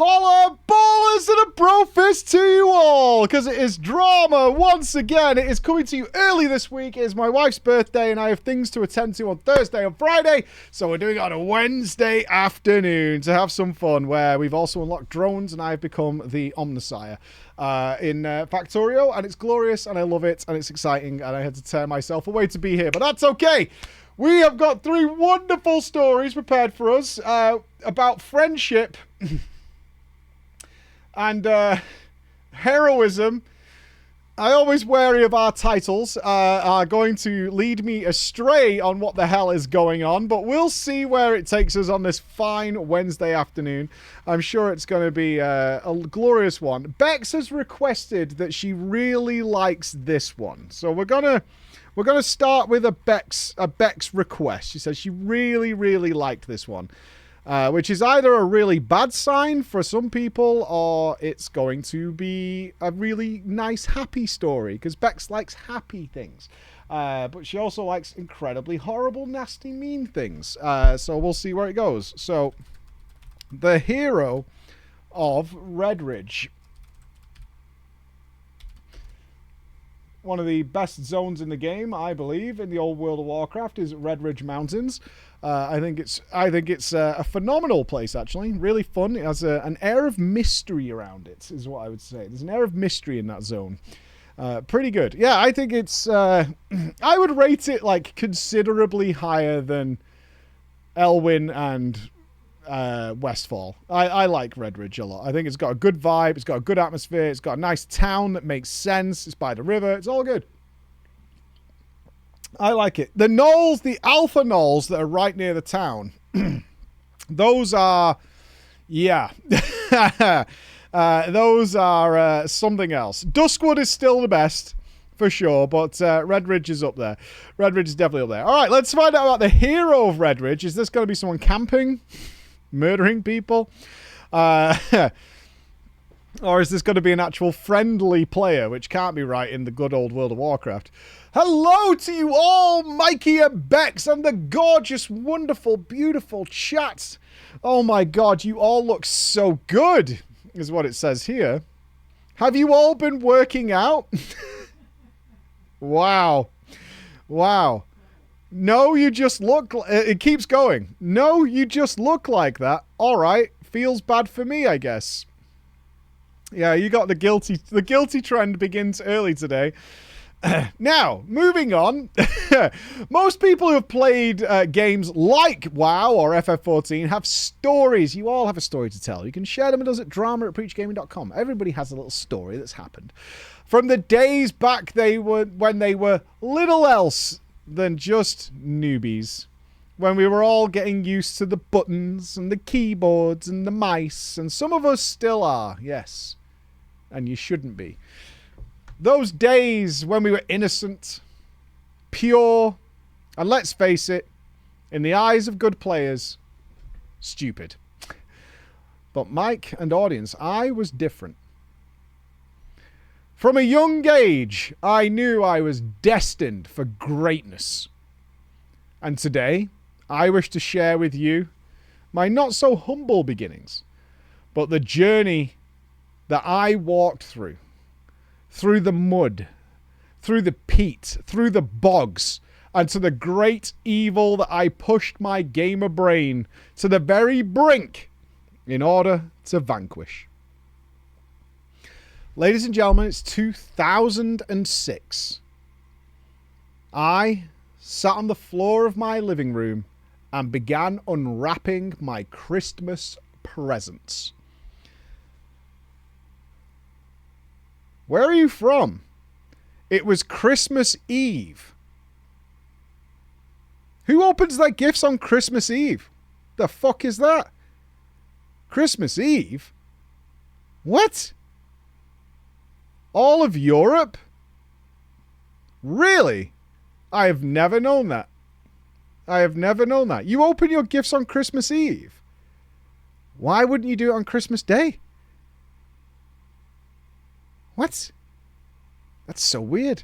Holla ballers and a bro fist to you all, because it is drama once again. It is coming to you early this week. It is my wife's birthday and I have things to attend to on Thursday and Friday, so we're doing it on a Wednesday afternoon to have some fun, where we've also unlocked drones and I've become the Omnisire in Factorio, and it's glorious and I love it and it's exciting and I had to tear myself away to be here, but that's okay. We have got 3 wonderful stories prepared for us about friendship and heroism. I always wary of our titles are going to lead me astray on what the hell is going on, but we'll see where it takes us on this fine Wednesday afternoon. I'm sure it's going to be a glorious one. Bex has requested that she really likes this one, so we're gonna start with a Bex request. She says she really liked this one. Which is either a really bad sign for some people, or it's going to be a really nice, happy story, because Bex likes happy things. But she also likes incredibly horrible, nasty, mean things. So we'll see where it goes. So, the Hero of Redridge. One of the best zones in the game, I believe, in the old World of Warcraft is Redridge Mountains. I think it's a phenomenal place, actually. Really fun. It has an air of mystery around it, is what I would say. There's an air of mystery in that zone. Pretty good. Yeah, I think it's... I would rate it like considerably higher than Elwyn and Westfall. I like Redridge a lot. I think it's got a good vibe. It's got a good atmosphere. It's got a nice town that makes sense. It's by the river. It's all good. I like it. The knolls, the alpha knolls that are right near the town, those are, yeah, those are something else. Duskwood is still the best, for sure, but Redridge is up there. Redridge is definitely up there. All right, let's find out about the Hero of Redridge. Is this going to be someone camping, murdering people? Or is this going to be an actual friendly player, which can't be right in the good old World of Warcraft? Hello to you all, Mikey and Bex, and the gorgeous, wonderful, beautiful chat. Oh my god, you all look so good, is what it says here. Have you all been working out? Wow. Wow. No, you just look... It keeps going. No, you just look like that. All right. Feels bad for me, I guess. Yeah, you got the guilty... The guilty trend begins early today. Now, moving on. Most people who have played games like WoW or FF14 have stories. You all have a story to tell. You can share them with us at drama@preachgaming.com. Everybody has a little story that's happened. From the days back when they were little else than just newbies. When we were all getting used to the buttons and the keyboards and the mice. And some of us still are, yes. And you shouldn't be. Those days when we were innocent, pure, and let's face it, in the eyes of good players, stupid. But Mike and audience, I was different. From a young age, I knew I was destined for greatness. And today, I wish to share with you my not so humble beginnings, but the journey that I walked through the mud, through the peat, through the bogs, and to the great evil that I pushed my gamer brain to the very brink in order to vanquish. Ladies and gentlemen, it's 2006. I sat on the floor of my living room and began unwrapping my Christmas presents. Where are you from? It was Christmas Eve. Who opens their gifts on Christmas Eve? The fuck is that? Christmas Eve? What? All of Europe? Really? I have never known that. I have never known that. You open your gifts on Christmas Eve. Why wouldn't you do it on Christmas Day? What? That's so weird.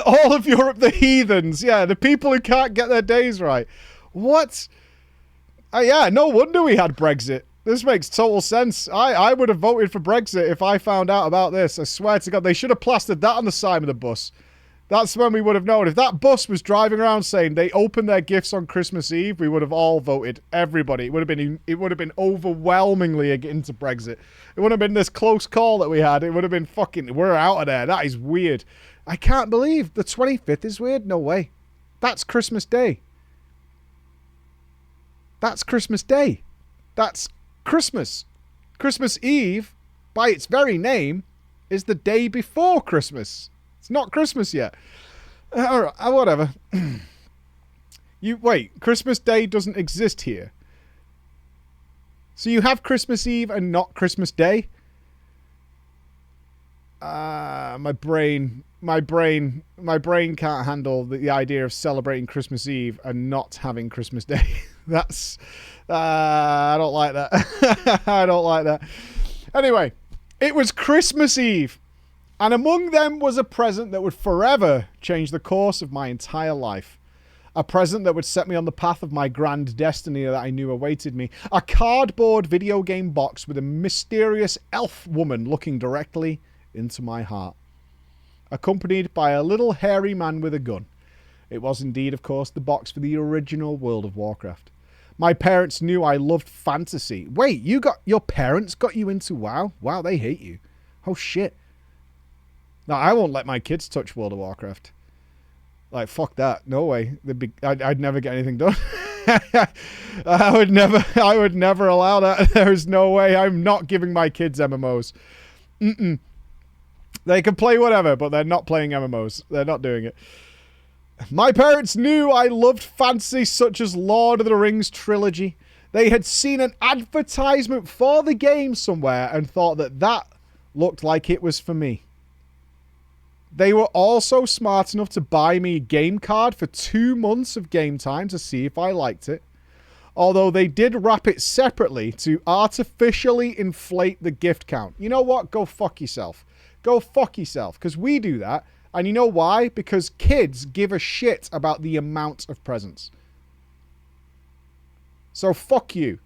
All of Europe, the heathens. Yeah, the people who can't get their days right. What? Yeah, no wonder we had Brexit. This makes total sense. I would have voted for Brexit if I found out about this. I swear to God, they should have plastered that on the side of the bus. That's when we would have known. If that bus was driving around saying they opened their gifts on Christmas Eve, we would have all voted. Everybody. It would have been overwhelmingly into Brexit. It wouldn't have been this close call that we had. It would have been fucking, we're out of there. That is weird. I can't believe the 25th is weird. No way. That's Christmas Day. That's Christmas Day. That's Christmas. Christmas Eve, by its very name, is the day before Christmas. It's not Christmas yet. Whatever. Wait, Christmas Day doesn't exist here. So you have Christmas Eve and not Christmas Day? My brain can't handle the idea of celebrating Christmas Eve and not having Christmas Day. That's I don't like that. I don't like that. Anyway, it was Christmas Eve, and among them was a present that would forever change the course of my entire life. A present that would set me on the path of my grand destiny that I knew awaited me. A cardboard video game box with a mysterious elf woman looking directly into my heart, accompanied by a little hairy man with a gun. It was indeed, of course, the box for the original World of Warcraft. My parents knew I loved fantasy. Wait, your parents got you into WoW? Wow, they hate you. Oh, shit. No, I won't let my kids touch World of Warcraft. Like, fuck that. No way. I'd never get anything done. I would never allow that. There's no way. I'm not giving my kids MMOs. They can play whatever, but they're not playing MMOs. They're not doing it. My parents knew I loved fantasy such as Lord of the Rings trilogy. They had seen an advertisement for the game somewhere and thought that looked like it was for me. They were also smart enough to buy me a game card for 2 months of game time to see if I liked it. Although they did wrap it separately to artificially inflate the gift count. You know what? Go fuck yourself. Go fuck yourself. Because we do that. And you know why? Because kids give a shit about the amount of presents. So fuck you.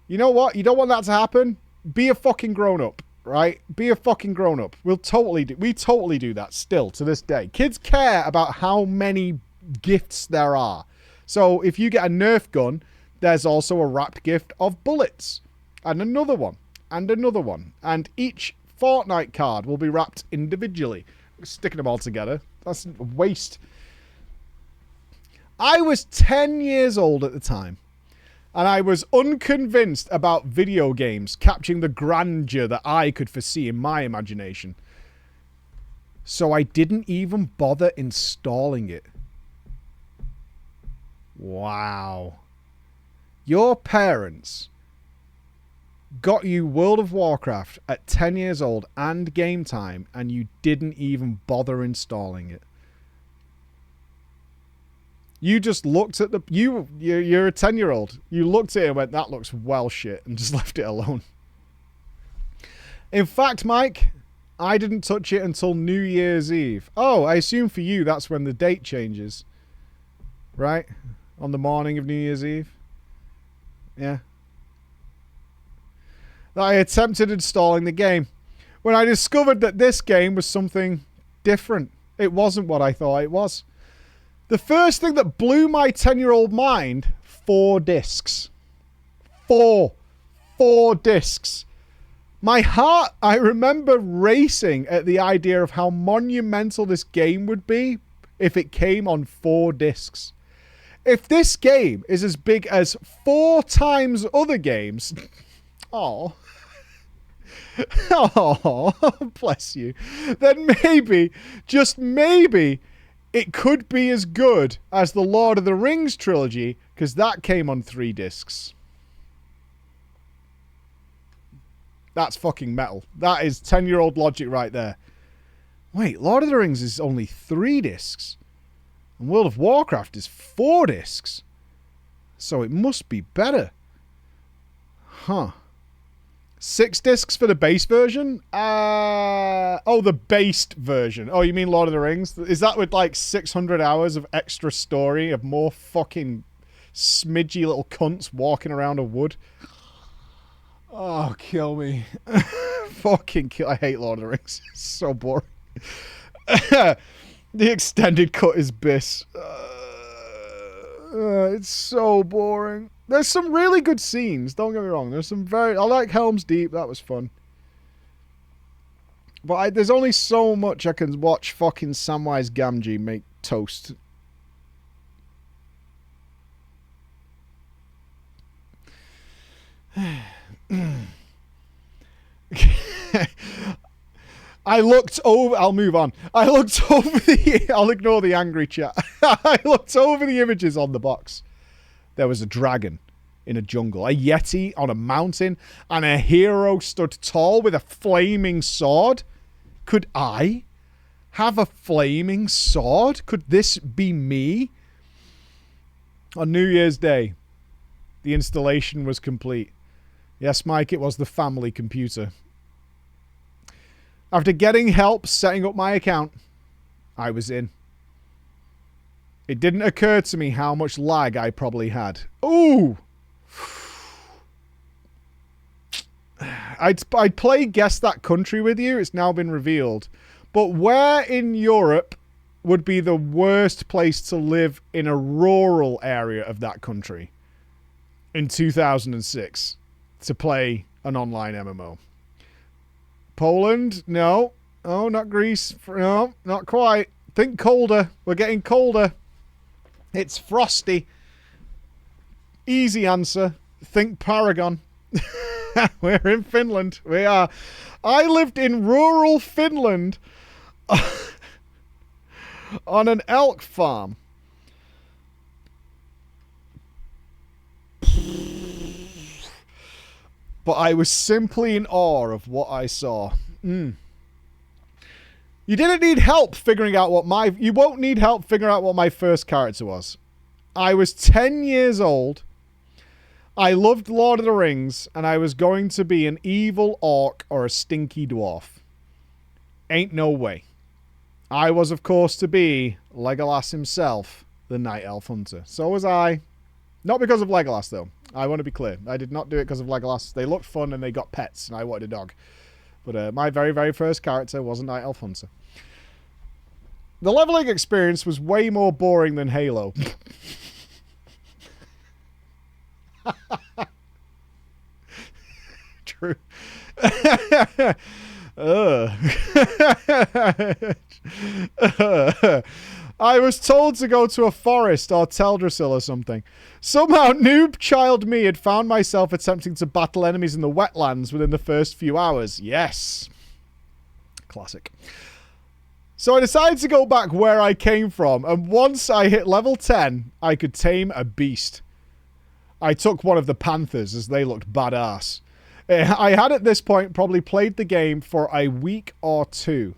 You know what? You don't want that to happen? Be a fucking grown-up, right? Be a fucking grown-up. We totally do that still to this day. Kids care about how many gifts there are. So if you get a Nerf gun, there's also a wrapped gift of bullets. And another one. And another one. And each Fortnite card will be wrapped individually. Sticking them all together. That's a waste. I was 10 years old at the time. And I was unconvinced about video games capturing the grandeur that I could foresee in my imagination. So I didn't even bother installing it. Wow. Your parents got you World of Warcraft at 10 years old and game time, and you didn't even bother installing it. You just looked at you're a 10-year-old. You looked at it and went, that looks well shit, and just left it alone. In fact, Mike, I didn't touch it until New Year's Eve. Oh, I assume for you that's when the date changes. Right? On the morning of New Year's Eve? Yeah. I attempted installing the game when I discovered that this game was something different. It wasn't what I thought it was. The first thing that blew my 10-year-old mind, 4 discs. 4 discs. My heart, I remember racing at the idea of how monumental this game would be if it came on 4 discs. If this game is as big as 4 times other games... Oh, bless you. Then maybe, just maybe, it could be as good as the Lord of the Rings trilogy, because that came on 3 discs. That's fucking metal. That is 10-year-old logic right there. Wait, Lord of the Rings is only 3 discs. And World of Warcraft is 4 discs. So it must be better. Huh. 6 discs for the base version? Oh, the based version. Oh, you mean Lord of the Rings? Is that with like 600 hours of extra story of more fucking smidgy little cunts walking around a wood? Oh, kill me. Fucking kill. I hate Lord of the Rings. It's so boring. The extended cut is bis. It's so boring. There's some really good scenes, don't get me wrong. There's some very... I like Helm's Deep, that was fun. But there's only so much I can watch fucking Samwise Gamgee make toast. I looked over... I'll move on. I looked over the... I'll ignore the angry chat. I looked over the images on the box. There was a dragon in a jungle, a yeti on a mountain, and a hero stood tall with a flaming sword. Could I have a flaming sword? Could this be me? On New Year's Day, the installation was complete. Yes, Mike, it was the family computer. After getting help setting up my account, I was in. It didn't occur to me how much lag I probably had. Ooh! I'd play Guess That Country with you. It's now been revealed. But where in Europe would be the worst place to live in a rural area of that country in 2006 to play an online MMO? Poland? No. Oh, not Greece. No, not quite. Think colder. We're getting colder. It's frosty. Easy answer. Think Paragon. We're in Finland. We are. I lived in rural Finland on an elk farm. But I was simply in awe of what I saw. You didn't need help figuring out what my... You won't need help figuring out what my first character was. I was 10 years old. I loved Lord of the Rings, and I was going to be an evil orc or a stinky dwarf. Ain't no way. I was, of course, to be Legolas himself, the Night Elf Hunter. So was I. Not because of Legolas, though. I want to be clear. I did not do it because of Legolas. They looked fun and they got pets, and I wanted a dog. But my very, very first character was a Night Elf Hunter. The leveling experience was way more boring than Halo. True. I was told to go to a forest or Teldrassil or something. Somehow, noob child me had found myself attempting to battle enemies in the wetlands within the first few hours. Yes. Classic. So I decided to go back where I came from, and once I hit level 10, I could tame a beast. I took one of the panthers as they looked badass. I had at this point probably played the game for a week or two.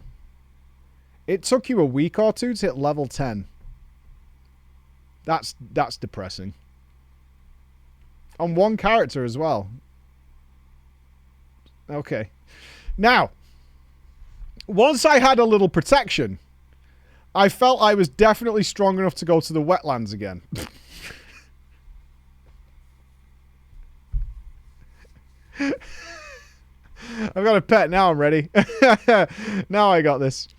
It took you a week or two to hit level 10. That's depressing. On one character as well. Okay. Now, once I had a little protection, I felt I was definitely strong enough to go to the wetlands again. I've got a pet. Now I'm ready. Now I got this.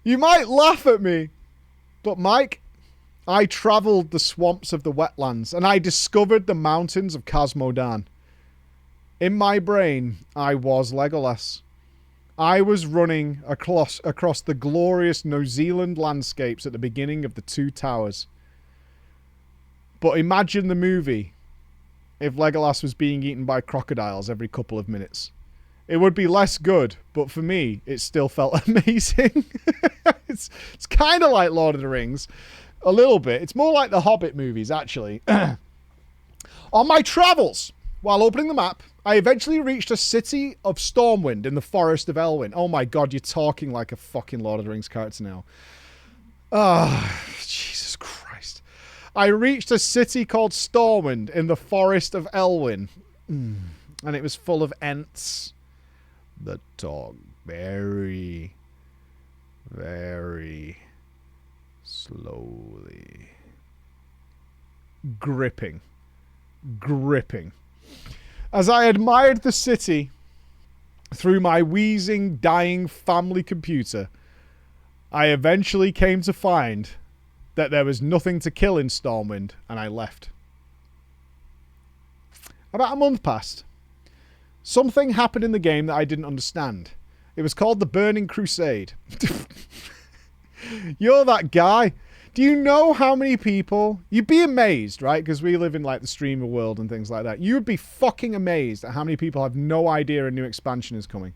You might laugh at me, but Mike, I travelled the swamps of the wetlands and I discovered the mountains of Cosmodan. In my brain, I was Legolas. I was running across the glorious New Zealand landscapes at the beginning of the Two Towers. But imagine the movie if Legolas was being eaten by crocodiles every couple of minutes. It would be less good, but for me, it still felt amazing. It's kind of like Lord of the Rings. A little bit. It's more like the Hobbit movies, actually. On my travels, while opening the map, I eventually reached a city of Stormwind in the Forest of Elwyn. Oh my god, you're talking like a fucking Lord of the Rings character now. Ah, Jesus Christ. I reached a city called Stormwind in the Forest of Elwyn. And it was full of Ents that talk very, very slowly. Gripping. As I admired the city through my wheezing, dying family computer, I eventually came to find that there was nothing to kill in Stormwind, and I left. About a month passed. Something happened in the game that I didn't understand. It was called the Burning Crusade. You're that guy. Do you know how many people... You'd be amazed, right? Because we live in like the streamer world and things like that. You would be fucking amazed at how many people have no idea a new expansion is coming.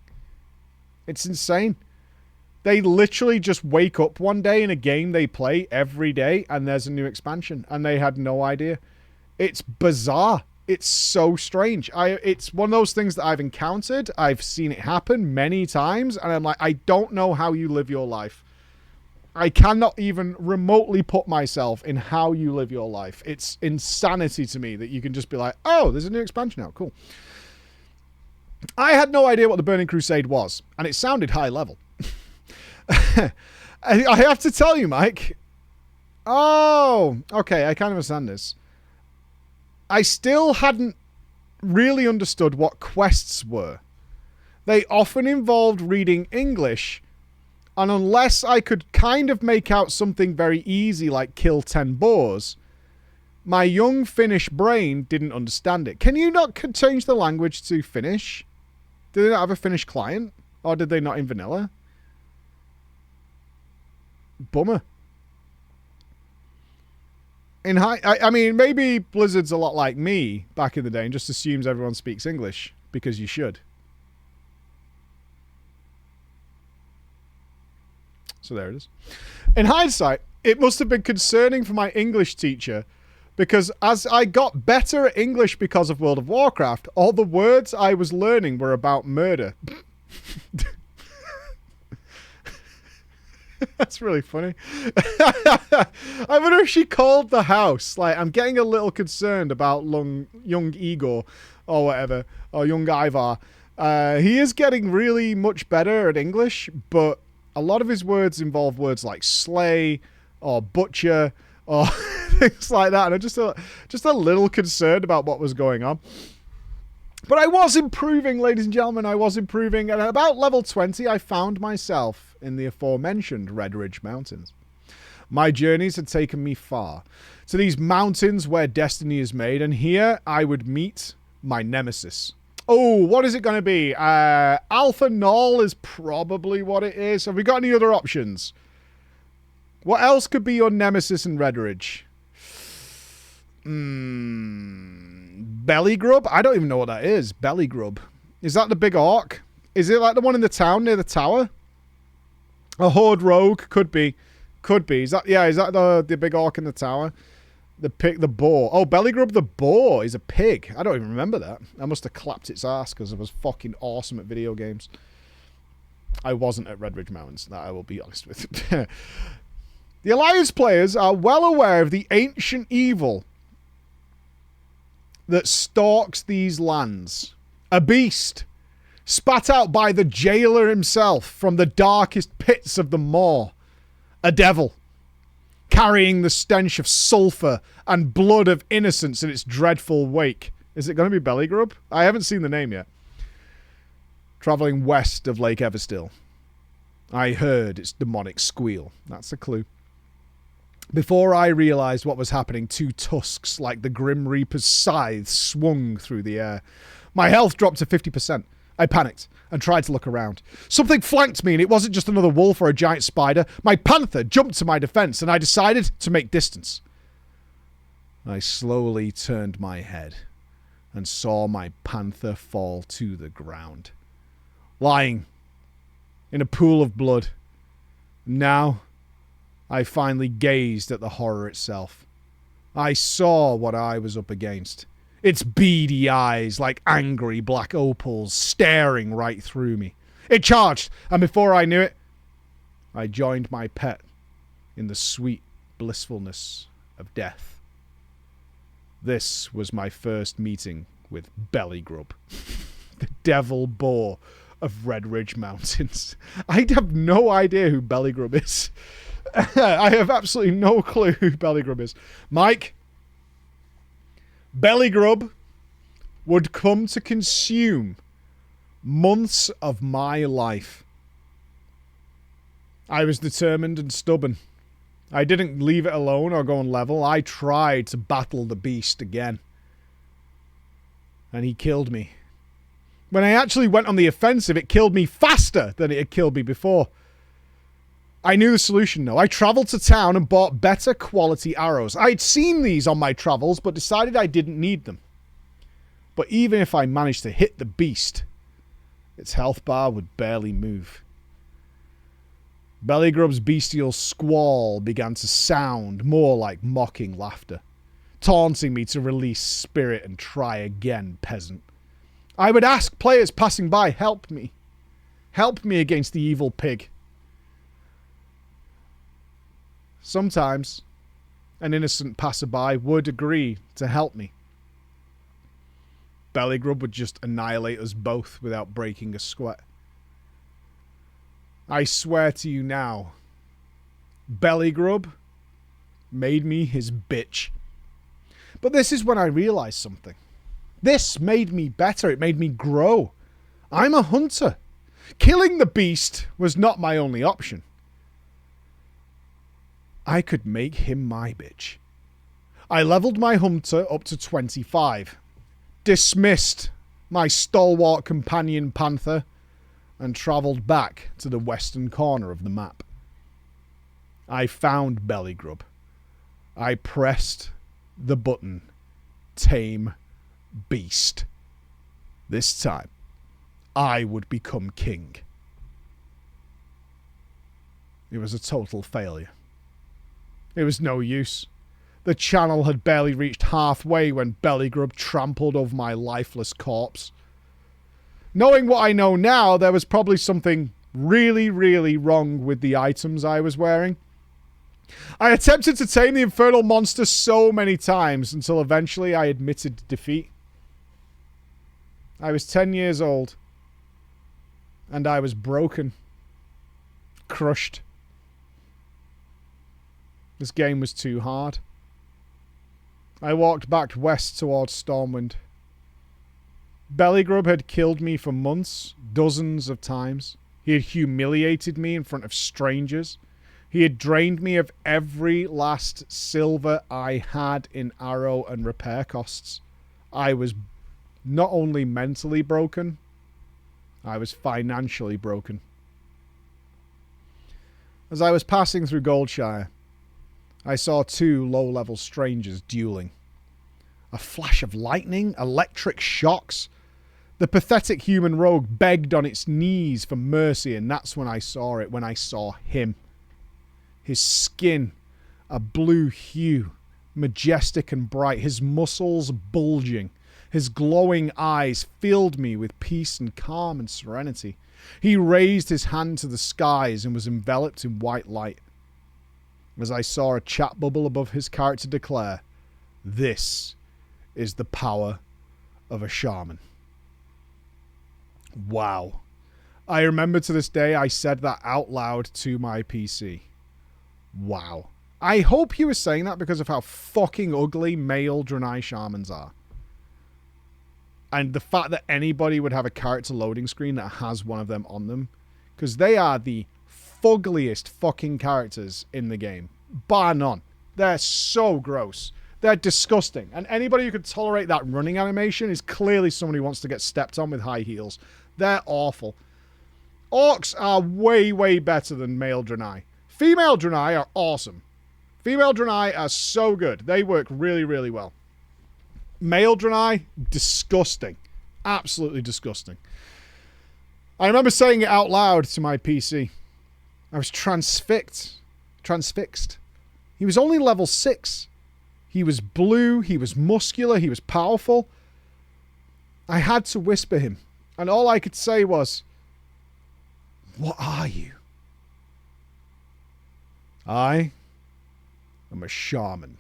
It's insane. They literally just wake up one day in a game they play every day and there's a new expansion and they had no idea. It's bizarre. It's so strange. It's one of those things that I've encountered. I've seen it happen many times and I'm like, I don't know how you live your life. I cannot even remotely put myself in how you live your life. It's insanity to me that you can just be like, oh, there's a new expansion out. Cool. I had no idea what the Burning Crusade was, and it sounded high level. I have to tell you, Mike. Oh, okay. I kind of understand this. I still hadn't really understood what quests were. They often involved reading English, and unless I could kind of make out something very easy like kill 10 boars, my young Finnish brain didn't understand it. Can you not change the language to Finnish? Do they not have a Finnish client? Or did they not in vanilla? Bummer. I mean, maybe Blizzard's a lot like me back in the day and just assumes everyone speaks English because you should. So there it is. In hindsight, it must have been concerning for my English teacher because as I got better at English because of World of Warcraft, all the words I was learning were about murder. That's really funny. I wonder if she called the house. Like, I'm getting a little concerned about young Igor or whatever, or young Ivar. He is getting really much better at English, but a lot of his words involve words like slay or butcher or things like that. And I'm just a little concerned about what was going on. But I was improving, ladies and gentlemen. I was improving. And at about level 20, I found myself in the aforementioned Redridge Mountains. My journeys had taken me far, to these mountains where destiny is made. And here I would meet my nemesis. Oh, what is it going to be? Alpha Null is probably what it is. Have we got any other options? What else could be your nemesis in Redridge? Belly Grub? I don't even know what that is. Belly Grub. Is that the big orc? Is it like the one in the town near the tower? A Horde Rogue? Could be. Could be. Is that the big orc in the tower? The boar. Oh, Belly Grub the boar is a pig. I don't even remember that. I must have clapped its ass because I was fucking awesome at video games. I wasn't at Redridge Mountains, that I will be honest with. The Alliance players are well aware of the ancient evil that stalks these lands. A beast, spat out by the jailer himself from the darkest pits of the maw. A devil, carrying the stench of sulfur and blood of innocence in its dreadful wake. Is it going to be Belly Grub? I haven't seen the name yet. Travelling west of Lake Everstill. I heard its demonic squeal. That's the clue. Before I realised what was happening, two tusks like the Grim Reaper's scythe swung through the air. My health dropped to 50%. I panicked and tried to look around. Something flanked me, and it wasn't just another wolf or a giant spider. My panther jumped to my defence, and I decided to make distance. I slowly turned my head and saw my panther fall to the ground, lying in a pool of blood. Now I finally gazed at the horror itself. I saw what I was up against. Its beady eyes, like angry black opals, staring right through me. It charged, and before I knew it, I joined my pet in the sweet blissfulness of death. This was my first meeting with Belly Grub, the devil boar of Redridge Mountains. I have no idea who Belly Grub is. I have absolutely no clue who Belly Grub is. Mike, Belly Grub would come to consume months of my life. I was determined and stubborn. I didn't leave it alone or go on level. I tried to battle the beast again. And he killed me. When I actually went on the offensive, it killed me faster than it had killed me before. I knew the solution, though. I travelled to town and bought better quality arrows. I'd seen these on my travels, but decided I didn't need them. But even if I managed to hit the beast, its health bar would barely move. Bellygrub's bestial squall began to sound more like mocking laughter, taunting me to release spirit and try again, peasant. I would ask players passing by, help me. Help me against the evil pig. Sometimes, an innocent passerby would agree to help me. Bellygrub would just annihilate us both without breaking a sweat. I swear to you now, Bellygrub made me his bitch. But this is when I realized something. This made me better. It made me grow. I'm a hunter. Killing the beast was not my only option. I could make him my bitch. I leveled my hunter up to 25. Dismissed my stalwart companion panther and travelled back to the western corner of the map. I found Bellygrub. I pressed the button. Tame beast. This time, I would become king. It was a total failure. It was no use. The channel had barely reached halfway when Bellygrub trampled over my lifeless corpse. Knowing what I know now, there was probably something really, really wrong with the items I was wearing. I attempted to tame the infernal monster so many times until eventually I admitted defeat. I was 10 years old. And I was broken. Crushed. This game was too hard. I walked back west towards Stormwind. Bellygrub had killed me for months, dozens of times. He had humiliated me in front of strangers. He had drained me of every last silver I had in arrow and repair costs. I was not only mentally broken, I was financially broken. As I was passing through Goldshire, I saw two low-level strangers dueling. A flash of lightning, electric shocks. The pathetic human rogue begged on its knees for mercy, and that's when I saw it, when I saw him. His skin, a blue hue, majestic and bright, his muscles bulging. His glowing eyes filled me with peace and calm and serenity. He raised his hand to the skies and was enveloped in white light. As I saw a chat bubble above his character declare, "This is the power of a shaman." Wow. I remember to this day I said that out loud to my PC. Wow. I hope he was saying that because of how fucking ugly male Draenei shamans are. And the fact that anybody would have a character loading screen that has one of them on them. Because they are the fuggliest fucking characters in the game. Bar none. They're so gross. They're disgusting. And anybody who could tolerate that running animation is clearly somebody who wants to get stepped on with high heels. They're awful. Orcs are way, way better than male Draenei. Female Draenei are awesome. Female Draenei are so good. They work really, really well. Male Draenei, disgusting. Absolutely disgusting. I remember saying it out loud to my PC. I was transfixed. He was only level 6. He was blue, he was muscular, he was powerful. I had to whisper him, and all I could say was, "What are you?" "I am a shaman."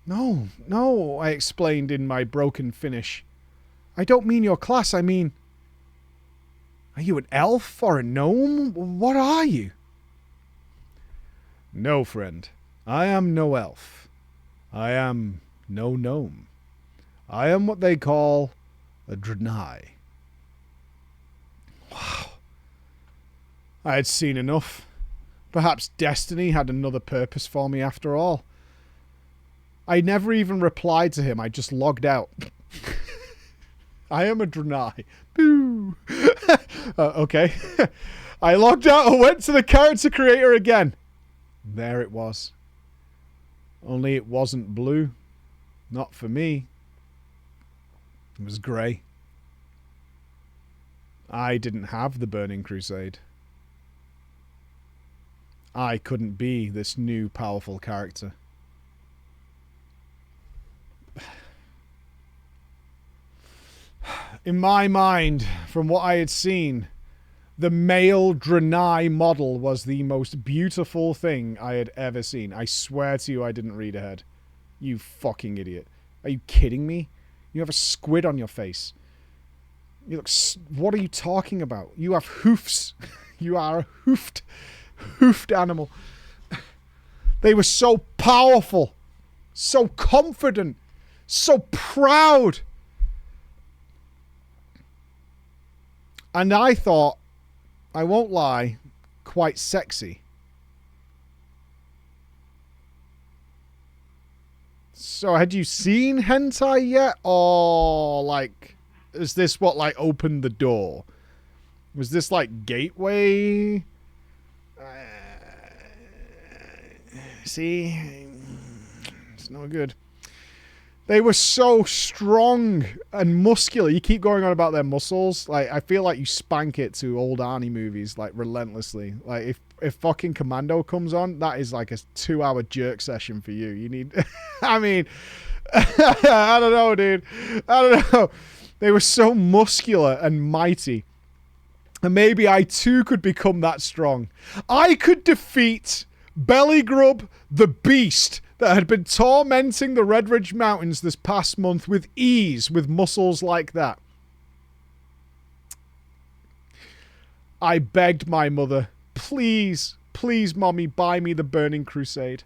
No, I explained in my broken Finnish. "I don't mean your class, I mean... Are you an elf or a gnome? What are you?" "No, friend. I am no elf. I am no gnome. I am what they call a Draenei. Wow. I had seen enough. Perhaps destiny had another purpose for me after all. I never even replied to him. I just logged out. I am a Draenei. Boo. Okay. I logged out and went to the character creator again. There it was. Only it wasn't blue. Not for me. It was grey. I didn't have the Burning Crusade. I couldn't be this new powerful character. In my mind, from what I had seen, the male Draenei model was the most beautiful thing I had ever seen. I swear to you I didn't read ahead. You fucking idiot. Are you kidding me? You have a squid on your face. You look... What are you talking about? You have hoofs. You are a hoofed animal. They were so powerful. So confident. So proud. And I thought, I won't lie, quite sexy. So had you seen hentai yet? Or, like, is this what, like, opened the door? Was this, like, gateway? See? It's no good. They were so strong and muscular. You keep going on about their muscles. Like, I feel like you spank it to old Arnie movies, like, relentlessly. Like, if fucking Commando comes on, that is like a 2-hour jerk session for you. You need... I mean... I don't know, dude. I don't know. They were so muscular and mighty. And maybe I, too, could become that strong. I could defeat Belly Grub the Beast that had been tormenting the Redridge Mountains this past month with ease with muscles like that. I begged my mother, please, please, Mommy, buy me the Burning Crusade.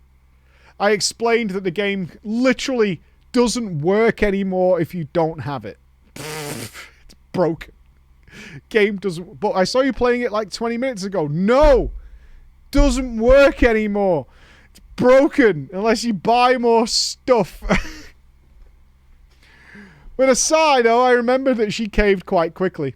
I explained that the game literally doesn't work anymore if you don't have it. It's broken. Game doesn't... But I saw you playing it like 20 minutes ago. No! Doesn't work anymore. Broken unless you buy more stuff. With a sigh, though, I remembered that she caved quite quickly.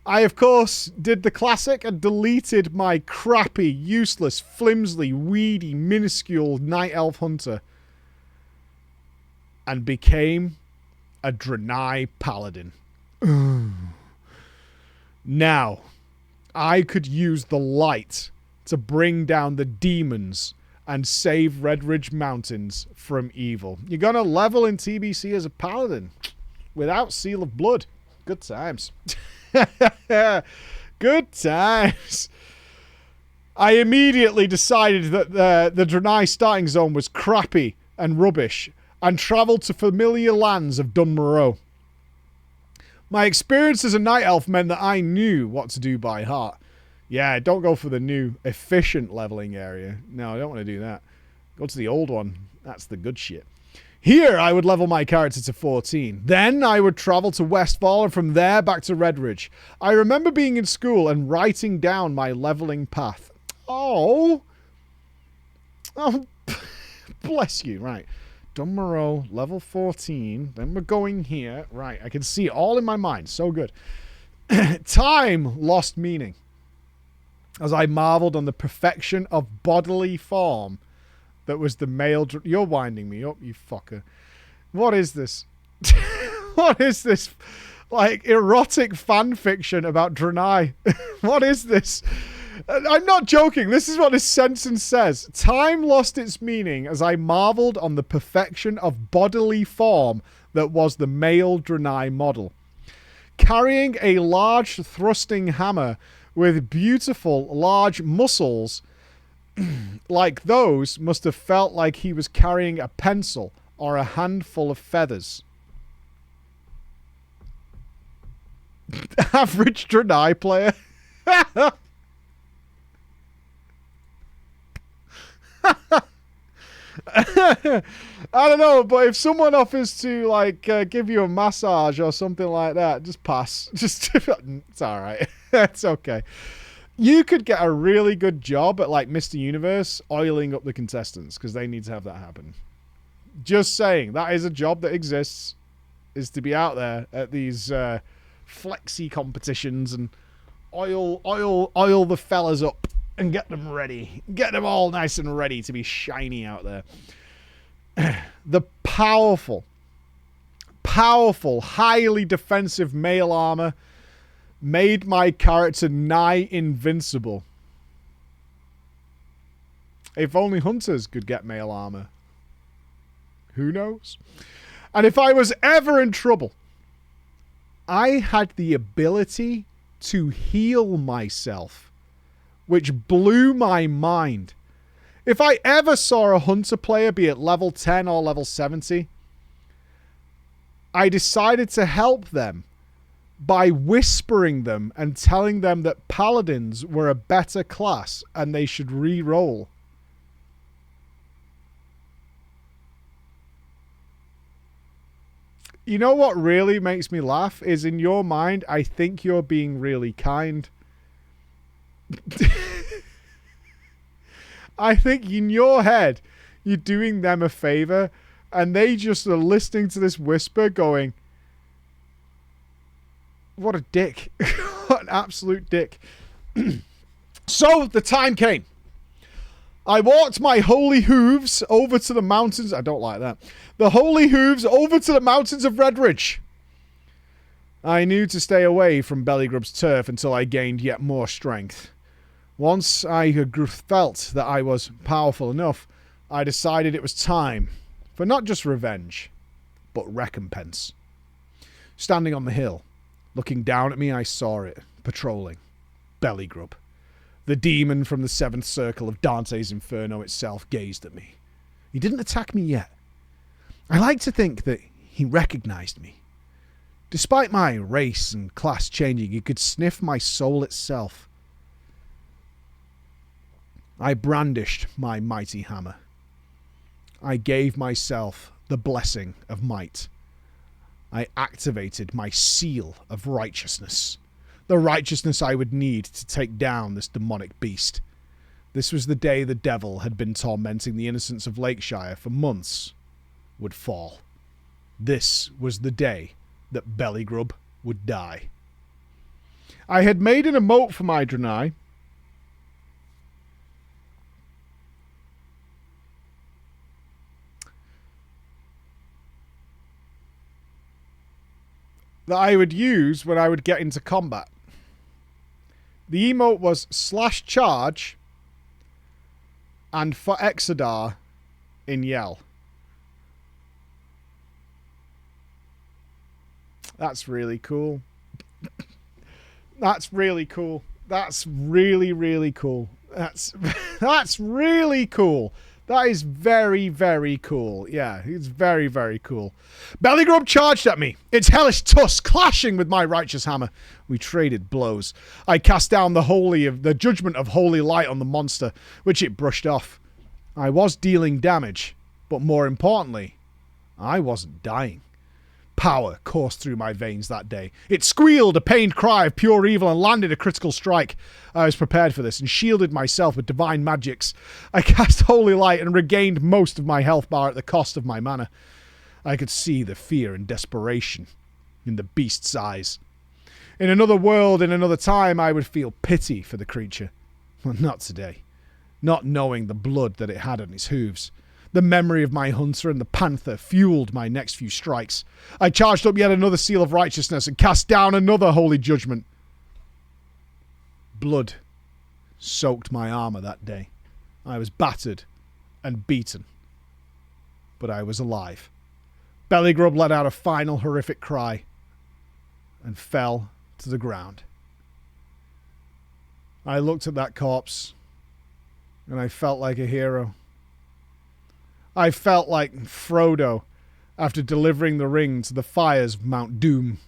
I, of course, did the classic and deleted my crappy, useless, flimsy, weedy, minuscule night elf hunter and became a Draenei paladin. Now, I could use the light to bring down the demons and save Redridge Mountains from evil. You're going to level in TBC as a paladin without Seal of Blood. Good times. Good times. I immediately decided that the Draenei starting zone was crappy and rubbish and travelled to familiar lands of Dunmoreau. My experience as a night elf meant that I knew what to do by heart. Yeah, don't go for the new efficient leveling area. No, I don't want to do that. Go to the old one. That's the good shit. Here, I would level my character to 14. Then I would travel to Westfall and from there back to Redridge. I remember being in school and writing down my leveling path. Oh, bless you. Right. Dunmoreau, level 14. Then we're going here. Right, I can see it all in my mind. So good. Time lost meaning as I marveled on the perfection of bodily form that was the male... You're winding me up, you fucker. What is this? What is this? Like, erotic fan fiction about Draenei. What is this? I'm not joking. This is what this sentence says. Time lost its meaning as I marveled on the perfection of bodily form that was the male Draenei model. Carrying a large thrusting hammer with beautiful large muscles like those must have felt like he was carrying a pencil or a handful of feathers. Average Draenei player. I don't know, but if someone offers to like give you a massage or something like that, just pass. Just it's all right. It's okay. You could get a really good job at like Mr. Universe oiling up the contestants because they need to have that happen. Just saying, that is a job that exists, is to be out there at these flexi competitions and oil the fellas up and get them ready. Get them all nice and ready to be shiny out there. The powerful, highly defensive mail armor made my character nigh invincible. If only hunters could get mail armor. Who knows? And if I was ever in trouble, I had the ability to heal myself, which blew my mind. If I ever saw a hunter player be at level 10 or level 70, I decided to help them by whispering them and telling them that paladins were a better class and they should re-roll. You know what really makes me laugh is in your mind, I think you're being really kind. I think in your head, you're doing them a favor, and they just are listening to this whisper going, what a dick. What an absolute dick. So the time came. I walked my holy hooves over to the mountains. I don't like that. The holy hooves over to the mountains of Redridge. I knew to stay away from Bellygrub's turf until I gained yet more strength. Once I had felt that I was powerful enough, I decided it was time for not just revenge, but recompense. Standing on the hill, looking down at me, I saw it, patrolling. Bellygrub. The demon from the seventh circle of Dante's Inferno itself gazed at me. He didn't attack me yet. I like to think that he recognized me. Despite my race and class changing, he could sniff my soul itself. I brandished my mighty hammer. I gave myself the blessing of might. I activated my seal of righteousness. The righteousness I would need to take down this demonic beast. This was the day the devil had been tormenting the innocents of Lakeshire for months would fall. This was the day that Bellygrub would die. I had made an emote for my Draenei. That I would use when I would get into combat. The emote was /charge and for Exodar in Yell. That's really cool. That's really cool. That's really, really cool. That's really cool. That is very, very cool. Yeah, it's very, very cool. Bellygrub charged at me, its hellish tusk clashing with my righteous hammer. We traded blows. I cast down the judgment of holy light on the monster, which it brushed off. I was dealing damage, but more importantly, I wasn't dying. Power coursed through my veins that day. It squealed a pained cry of pure evil and landed a critical strike. I was prepared for this and shielded myself with divine magics. I cast holy light and regained most of my health bar at the cost of my mana. I could see the fear and desperation in the beast's eyes. In another world, in another time, I would feel pity for the creature. Well, not today. Not knowing the blood that it had on its hooves. The memory of my hunter and the panther fueled my next few strikes. I charged up yet another seal of righteousness and cast down another holy judgment. Blood soaked my armor that day. I was battered and beaten. But I was alive. Bellygrub let out a final horrific cry and fell to the ground. I looked at that corpse and I felt like a hero. I felt like Frodo after delivering the ring to the fires of Mount Doom.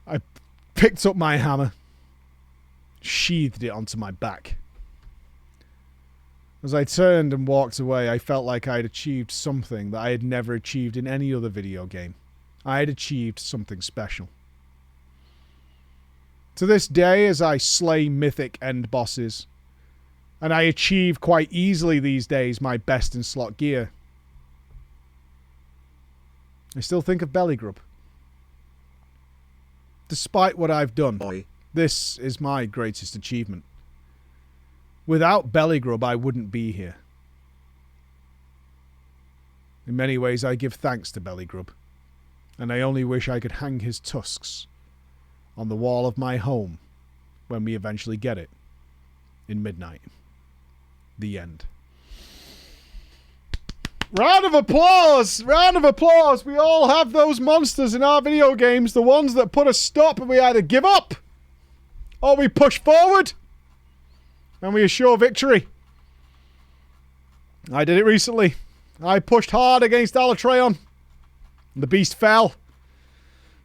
I picked up my hammer, sheathed it onto my back, As I turned and walked away, I felt like I had achieved something that I had never achieved in any other video game. I had achieved something special. To this day, as I slay mythic end bosses, and I achieve quite easily these days my best in slot gear, I still think of Belly Grub. Despite what I've done, this is my greatest achievement. Without Belly Grub, I wouldn't be here. In many ways, I give thanks to Belly Grub, and I only wish I could hang his tusks on the wall of my home when we eventually get it in midnight. The end. Round of applause! Round of applause! We all have those monsters in our video games, the ones that put a stop and we either give up or we push forward and we assure victory. I did it recently. I pushed hard against Alatreon and the beast fell.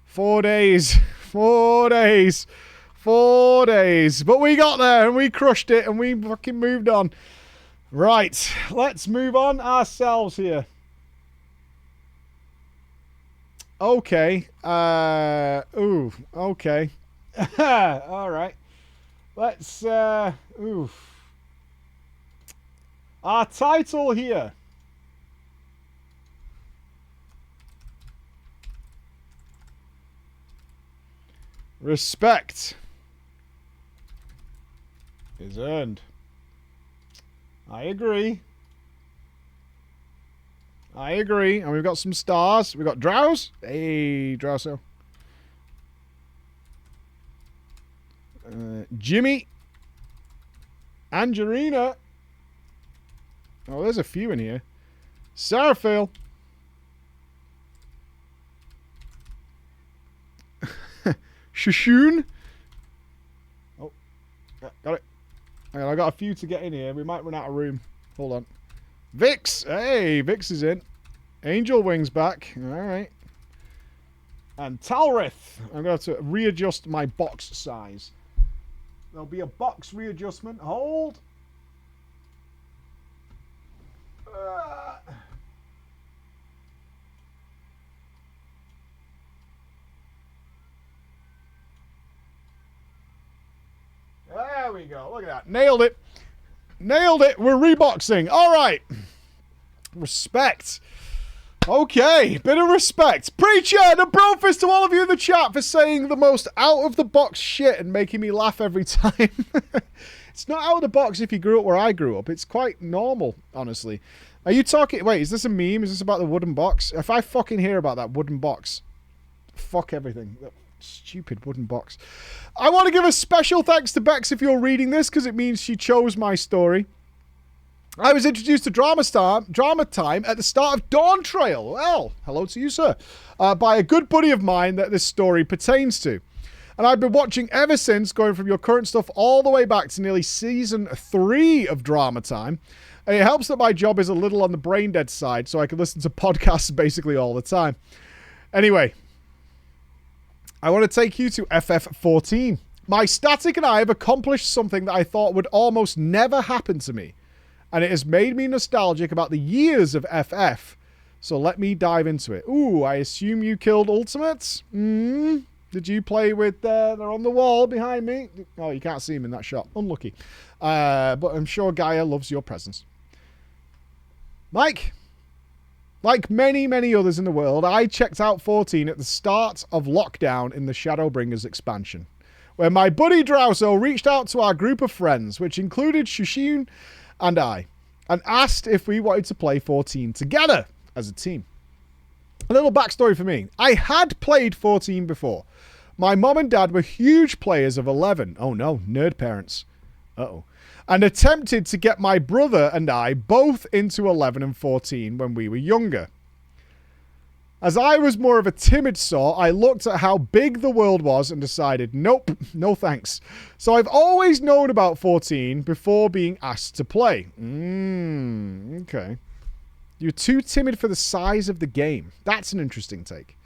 4 days. 4 days. 4 days. But we got there and we crushed it and we fucking moved on. Right, let's move on ourselves here. Okay. Okay. All right. Let's, Our title here. Respect is earned. I agree. I agree. And we've got some stars. We've got Drows. Hey, Drowso. Jimmy. Angelina. Oh, there's a few in here. Seraphil. Shushoon. Oh, got it. I got a few to get in here. We might run out of room. Hold on. Vix! Hey, Vix is in. Angel Wing's back. Alright. And Talrith. I'm going to have to readjust my box size. There'll be a box readjustment. Hold. There we go. Look at that. Nailed it. Nailed it. We're reboxing. All right. Respect. Okay. Bit of respect. Preacher, the brofist to all of you in the chat for saying the most out-of-the-box shit and making me laugh every time. It's not out of the box if you grew up where I grew up. It's quite normal, honestly. Are you talking... Wait, is this a meme? Is this about the wooden box? If I fucking hear about that wooden box, fuck everything. That stupid wooden box. I want to give a special thanks to Bex if you're reading this, because it means she chose my story. I was introduced to Drama Time at the start of Dawn Trail. Well, hello to you, sir. By a good buddy of mine that this story pertains to. And I've been watching ever since, going from your current stuff all the way back to nearly season 3 of Drama Time. And it helps that my job is a little on the brain dead side, so I can listen to podcasts basically all the time. Anyway, I want to take you to FF14. My static and I have accomplished something that I thought would almost never happen to me. And it has made me nostalgic about the years of FF. So let me dive into it. Ooh, I assume you killed Ultimates? Did you play with... they're on the wall behind me. Oh, you can't see them in that shot. Unlucky. But I'm sure Gaia loves your presence. Mike, like many, many others in the world, I checked out 14 at the start of lockdown in the Shadowbringers expansion, where my buddy Drowso reached out to our group of friends, which included Shushin and I, and asked if we wanted to play 14 together as a team. A little backstory for me. I had played 14 before. My mom and dad were huge players of 11. Oh no, nerd parents. Uh-oh. And attempted to get my brother and I both into 11 and 14 when we were younger. As I was more of a timid sort, I looked at how big the world was and decided, nope, no thanks. So I've always known about 14 before being asked to play. Okay. You're too timid for the size of the game. That's an interesting take.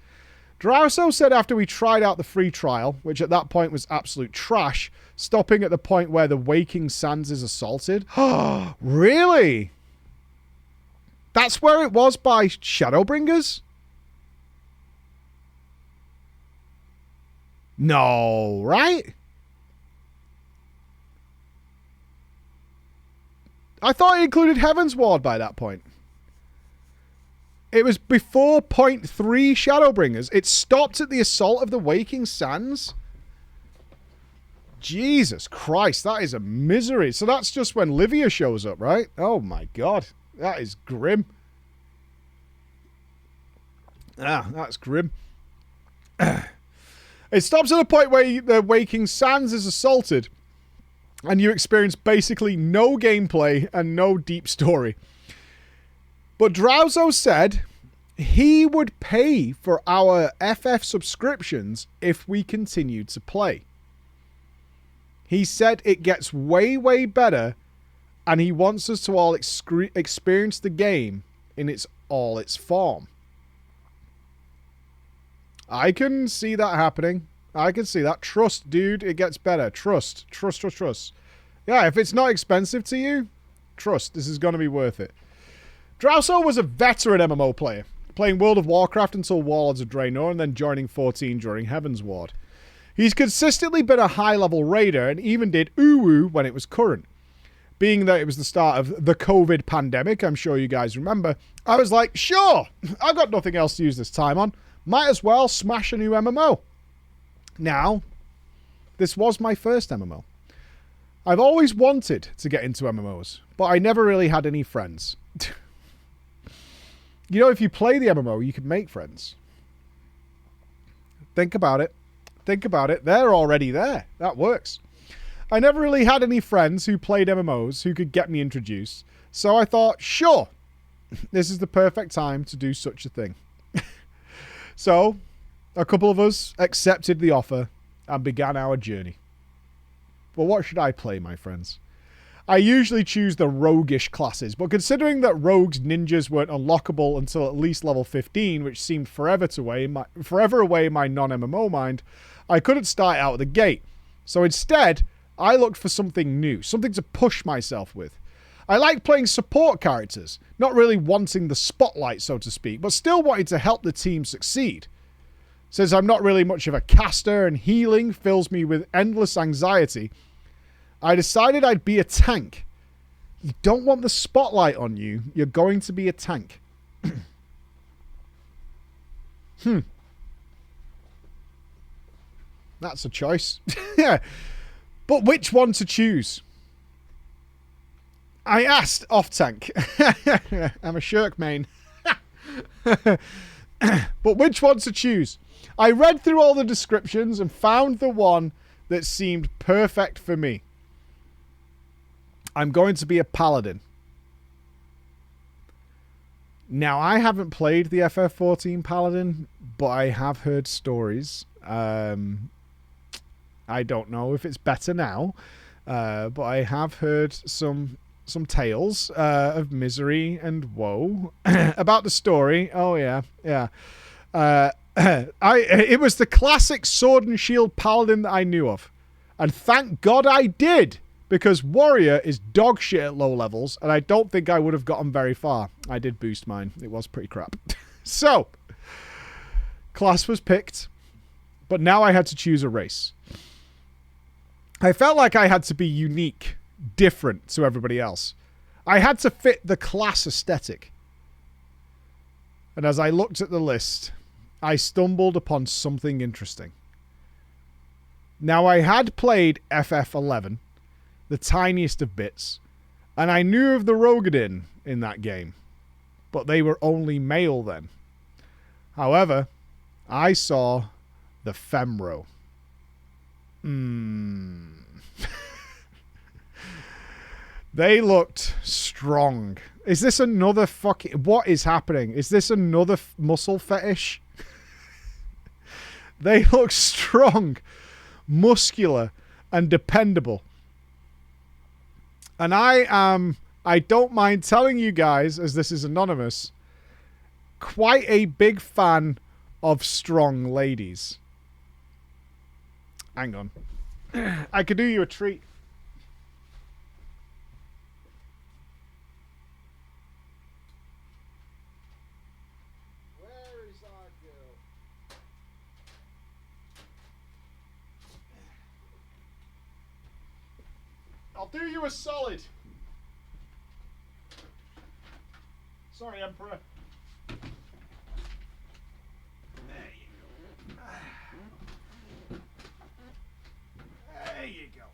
Drauso said after we tried out the free trial, which at that point was absolute trash, stopping at the point where the Waking Sands is assaulted. Really? That's where it was by Shadowbringers? No, right? I thought it included Heaven's Ward by that point. It was before point 3 Shadowbringers. It stopped at the assault of the Waking Sands. Jesus Christ, that is a misery. So that's just when Livia shows up, right? Oh my God, that is grim. That's grim. It stops at a point where the Waking Sands is assaulted and you experience basically no gameplay and no deep story. But Drauso said he would pay for our FF subscriptions if we continued to play. He said it gets way, way better and he wants us to all experience the game in its form. I can see that happening. I can see that. Trust, dude. It gets better. Trust. Trust, trust, trust. Yeah, if it's not expensive to you, trust. This is going to be worth it. Drauso was a veteran MMO player, playing World of Warcraft until Warlords of Draenor and then joining 14 during Heaven's Ward. He's consistently been a high-level raider and even did Uwu when it was current. Being that it was the start of the COVID pandemic, I'm sure you guys remember, I was like, sure, I've got nothing else to use this time on. Might as well smash a new MMO. Now, this was my first MMO. I've always wanted to get into MMOs, but I never really had any friends. You know, if you play the MMO, you can make friends. Think about it. Think about it. They're already there. That works. I never really had any friends who played MMOs who could get me introduced, so I thought, sure, this is the perfect time to do such a thing. So, a couple of us accepted the offer and began our journey. Well, what should I play, my friends? I usually choose the roguish classes, but considering that rogues ninjas weren't unlockable until at least level 15, which seemed forever away in my non-MMO mind, I couldn't start out of the gate. So instead, I looked for something new, something to push myself with. I like playing support characters, not really wanting the spotlight, so to speak, but still wanting to help the team succeed. Since I'm not really much of a caster and healing fills me with endless anxiety, I decided I'd be a tank. You don't want the spotlight on you, you're going to be a tank. That's a choice. Yeah. But which one to choose? I asked off-tank. I'm a Shirk main. But which one to choose? I read through all the descriptions and found the one that seemed perfect for me. I'm going to be a paladin. Now, I haven't played the FF14 paladin, but I have heard stories. I don't know if it's better now, but I have heard some tales of misery and woe about the story. Oh yeah. It was the classic sword and shield paladin that I knew of, and thank God I did, because warrior is dog shit at low levels, and I don't think I would have gotten very far. I did boost mine. It was pretty crap. So, class was picked, but now I had to choose a race. I felt like I had to be unique, different to everybody else. I had to fit the class aesthetic. And as I looked at the list, I stumbled upon something interesting. Now, I had played FF11, the tiniest of bits, and I knew of the Rogadin in that game, but they were only male then. However, I saw the Femro. They looked strong. Is this another fucking... What is happening? Is this another muscle fetish? They look strong, muscular, and dependable. And I don't mind telling you guys, as this is anonymous, quite a big fan of strong ladies. Hang on. I could do you a treat. Where is our girl? I'll do you a solid. Sorry, Emperor. There you go. There you go.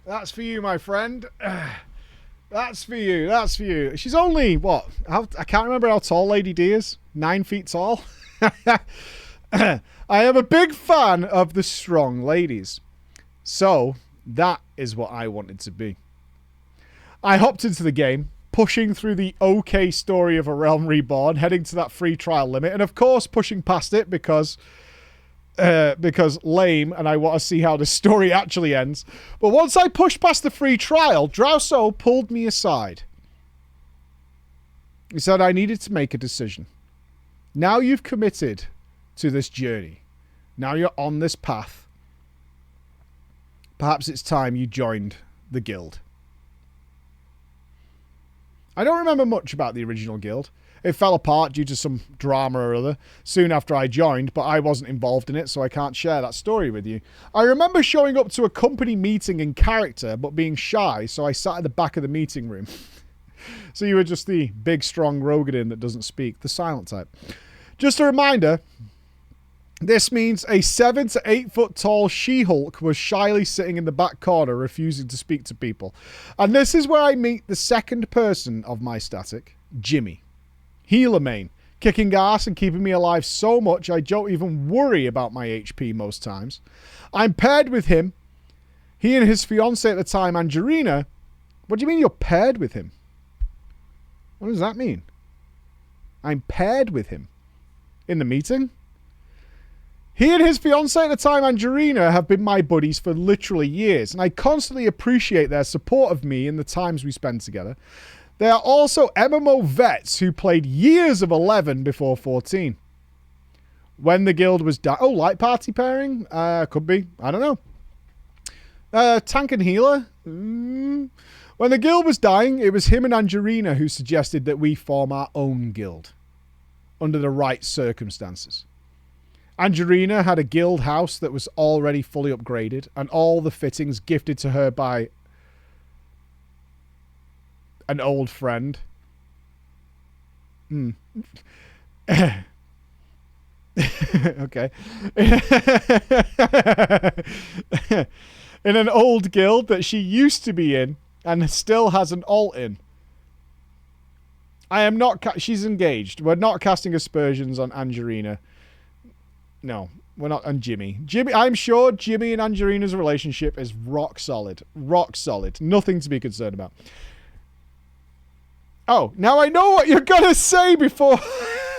That's for you, my friend. That's for you. That's for you. She's only, what? I can't remember how tall Lady D is. 9 feet tall. I am a big fan of the strong ladies. So, that is what I wanted to be. I hopped into the game, pushing through the okay story of A Realm Reborn, heading to that free trial limit, and of course pushing past it because lame, and I want to see how the story actually ends. But once I pushed past the free trial, Drauso pulled me aside. He said I needed to make a decision. Now you've committed to this journey. Now you're on this path. Perhaps it's time you joined the guild. I don't remember much about the original guild. It fell apart due to some drama or other soon after I joined, but I wasn't involved in it, so I can't share that story with you. I remember showing up to a company meeting in character, but being shy, so I sat at the back of the meeting room. So you were just the big, strong Rogadin that doesn't speak, the silent type. Just a reminder, this means a 7 to 8 foot tall She-Hulk was shyly sitting in the back corner, refusing to speak to people. And this is where I meet the second person of my static, Jimmy. Healer main, kicking ass and keeping me alive so much I don't even worry about my HP most times. I'm paired with him. He and his fiancée at the time, Angelina. What do you mean you're paired with him? What does that mean? I'm paired with him. In the meeting? He and his fiancée at the time, Angelina, have been my buddies for literally years, and I constantly appreciate their support of me in the times we spend together. They are also MMO vets who played years of 11 before 14. When the guild was oh, light party pairing? Could be. I don't know. Tank and healer? When the guild was dying, it was him and Angelina who suggested that we form our own guild. Under the right circumstances. Angelina had a guild house that was already fully upgraded, and all the fittings gifted to her by an old friend. Okay. In an old guild that she used to be in and still has an alt in. I am not... she's engaged. We're not casting aspersions on Angelina. No, we're not on Jimmy. I'm sure Jimmy and Angelina's relationship is rock solid. Rock solid. Nothing to be concerned about. Oh, now I know what you're going to say before...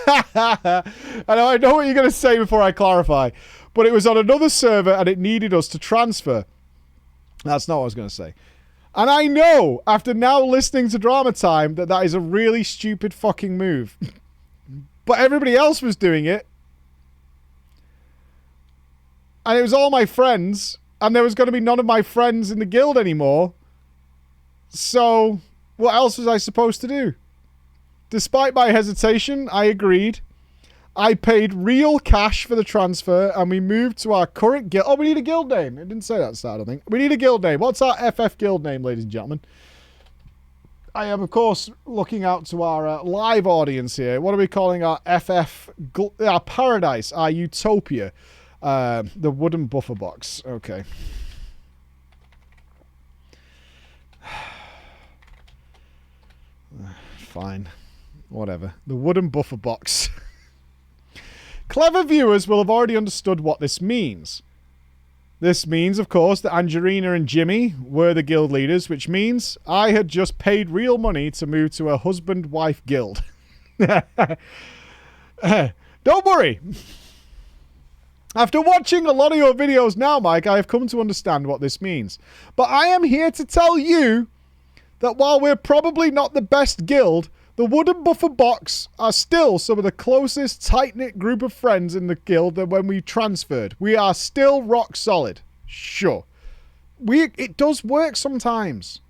I know what you're going to say before I clarify. But it was on another server and it needed us to transfer. That's not what I was going to say. And I know, after now listening to Drama Time, that that is a really stupid fucking move. But everybody else was doing it. And it was all my friends. And there was going to be none of my friends in the guild anymore. So, what else was I supposed to do? Despite my hesitation, I agreed. I paid real cash for the transfer, and we moved to our current guild. Oh, we need a guild name. It didn't say that at the start, I don't think. We need a guild name. What's our FF guild name, ladies and gentlemen? I am, of course, looking out to our live audience here. What are we calling our FF... our paradise, our utopia. The wooden buffer box. Okay. Fine. Whatever. The wooden buffer box. Clever viewers will have already understood what this means. This means, of course, that Angelina and Jimmy were the guild leaders, which means I had just paid real money to move to a husband-wife guild. Don't worry. After watching a lot of your videos now, Mike, I have come to understand what this means. But I am here to tell you that while we're probably not the best guild, the Wooden Buffer Box are still some of the closest, tight-knit group of friends in the guild than when we transferred. We are still rock solid. Sure. It does work sometimes.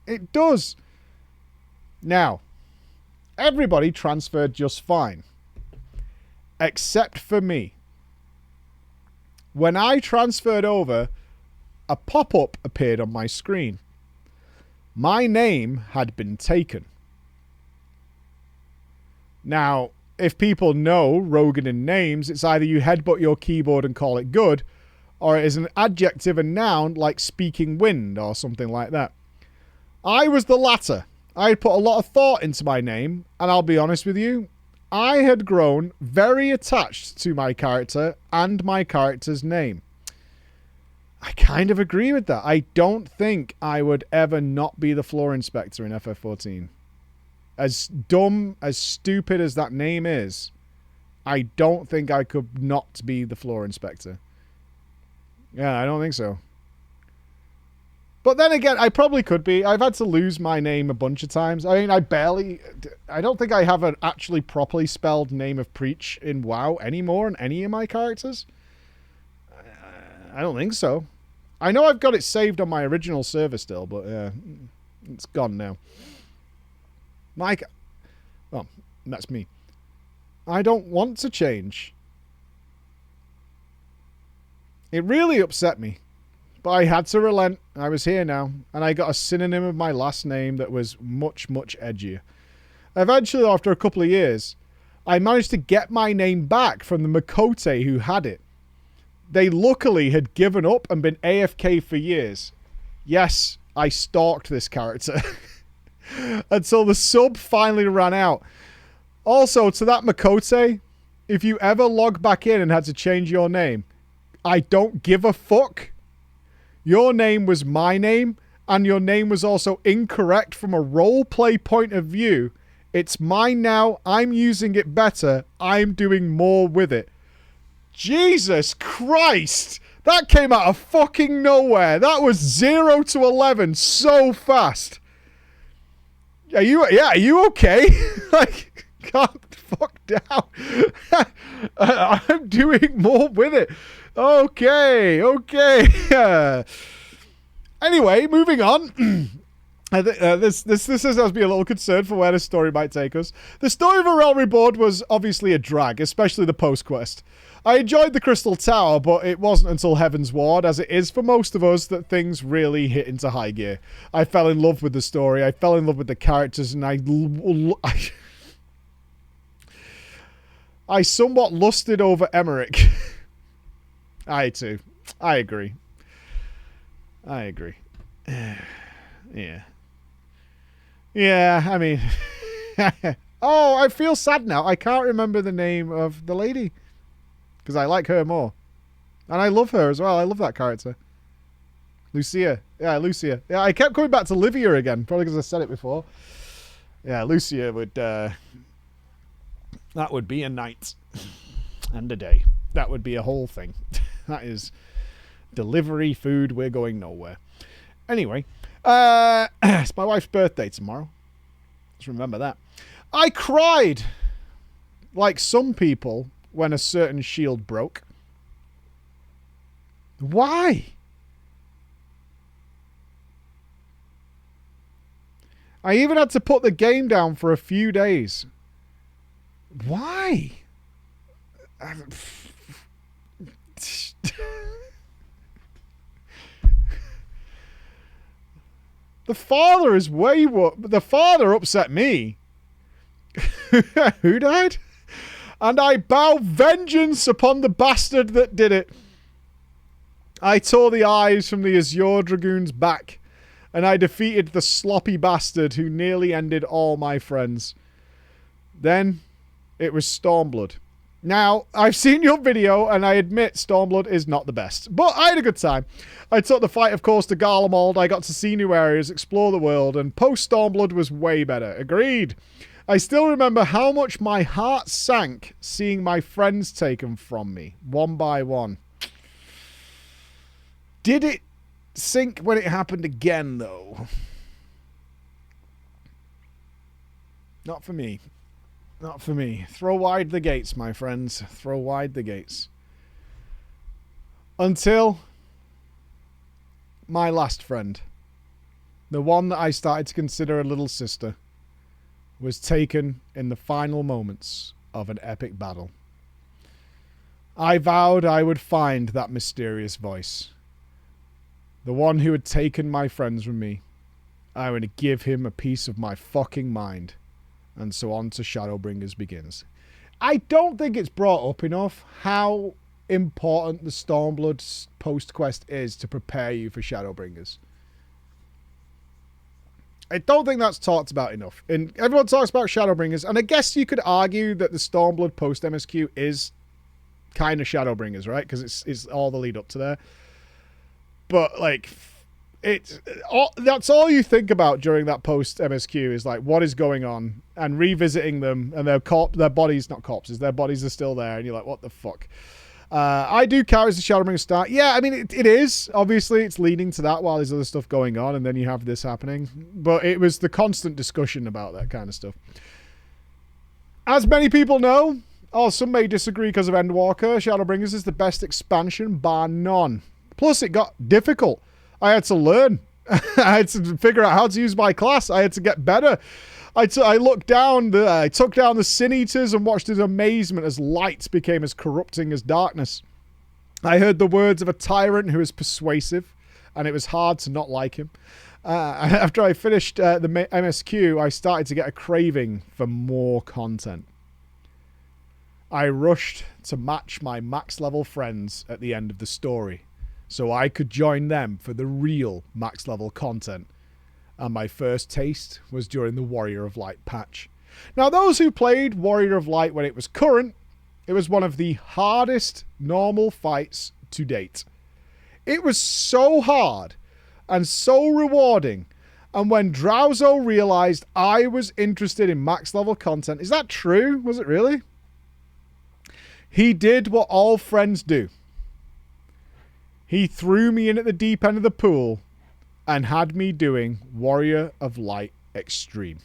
It does. Now, everybody transferred just fine. Except for me. When I transferred over, a pop-up appeared on my screen. My name had been taken. Now, if people know Rogan in names, it's either you headbutt your keyboard and call it good, or it is an adjective and noun like speaking wind or something like that. I was the latter. I had put a lot of thought into my name, and I'll be honest with you, I had grown very attached to my character and my character's name. I kind of agree with that. I don't think I would ever not be the floor inspector in FF14. As dumb, as stupid as that name is, I don't think I could not be the floor inspector. Yeah, I don't think so. But then again, I probably could be. I've had to lose my name a bunch of times. I mean, I don't think I have an actually properly spelled name of Preach in WoW anymore in any of my characters. I don't think so. I know I've got it saved on my original server still, but yeah, it's gone now. Mike, well, that's me. I don't want to change. It really upset me. But I had to relent. I was here now. And I got a synonym of my last name that was much, much edgier. Eventually, after a couple of years, I managed to get my name back from the Makote who had it. They luckily had given up and been AFK for years. Yes, I stalked this character. Until the sub finally ran out. Also, to that Makote, if you ever log back in and had to change your name, I don't give a fuck. Your name was my name, and your name was also incorrect from a roleplay point of view. It's mine now. I'm using it better. I'm doing more with it. Jesus Christ! That came out of fucking nowhere. That was 0 to 11 so fast. Are you okay? Like, calm the fuck down. I'm doing more with it. Okay. Anyway, moving on. This has me a little concerned for where the story might take us. The story of A Realm Reborn was obviously a drag, especially the post-quest. I enjoyed the Crystal Tower, but it wasn't until Heaven's Ward, as it is for most of us, that things really hit into high gear. I fell in love with the story, I fell in love with the characters, and I somewhat lusted over Emmerich. I too. I agree. Yeah. Yeah, I mean... Oh, I feel sad now. I can't remember the name of the lady. Because I like her more. And I love her as well. I love that character. Lucia. Yeah, Lucia. Yeah, I kept coming back to Livia again. Probably because I said it before. Yeah, Lucia would... that would be a night. And a day. That would be a whole thing. That is delivery food. We're going nowhere. Anyway, it's my wife's birthday tomorrow. Just remember that. I cried like some people when a certain shield broke. Why? I even had to put the game down for a few days. Why? The father is way worse. The father upset me. Who died? And I bow vengeance upon the bastard that did it. I tore the eyes from the Azure Dragoon's back, and I defeated the sloppy bastard who nearly ended all my friends. Then it was Stormblood. Now, I've seen your video, and I admit Stormblood is not the best. But I had a good time. I took the fight, of course, to Garlemald. I got to see new areas, explore the world, and post-Stormblood was way better. Agreed. I still remember how much my heart sank seeing my friends taken from me, one by one. Did it sink when it happened again, though? Not for me. Not for me. Throw wide the gates, my friends. Throw wide the gates. Until my last friend, the one that I started to consider a little sister, was taken in the final moments of an epic battle. I vowed I would find that mysterious voice. The one who had taken my friends from me. I would give him a piece of my fucking mind. And so on to Shadowbringers begins. I don't think it's brought up enough how important the Stormblood post-quest is to prepare you for Shadowbringers. I don't think that's talked about enough. And everyone talks about Shadowbringers, and I guess you could argue that the Stormblood post-MSQ is kind of Shadowbringers, right? Because it's all the lead up to there. But, like, that's all you think about during that post-MSQ is, like, what is going on, and revisiting them, and their bodies, not corpses, their bodies are still there, and you're like, what the fuck? I do count as the Shadowbringers start. Yeah, I mean, it is. Obviously, it's leading to that while there's other stuff going on, and then you have this happening. But it was the constant discussion about that kind of stuff. As many people know, or some may disagree because of Endwalker, Shadowbringers is the best expansion, bar none. Plus, it got difficult. I had to learn. I had to figure out how to use my class. I had to get better. I looked down, I took down the Sin Eaters and watched in amazement as light became as corrupting as darkness. I heard the words of a tyrant who is persuasive, and it was hard to not like him. After I finished the MSQ, I started to get a craving for more content. I rushed to match my max level friends at the end of the story, so I could join them for the real max level content. And my first taste was during the Warrior of Light patch. Now, those who played Warrior of Light when it was current, it was one of the hardest normal fights to date. It was so hard and so rewarding. And when Drowzo realized I was interested in max level content, is that true? Was it really? He did what all friends do. He threw me in at the deep end of the pool and had me doing Warrior of Light Extreme.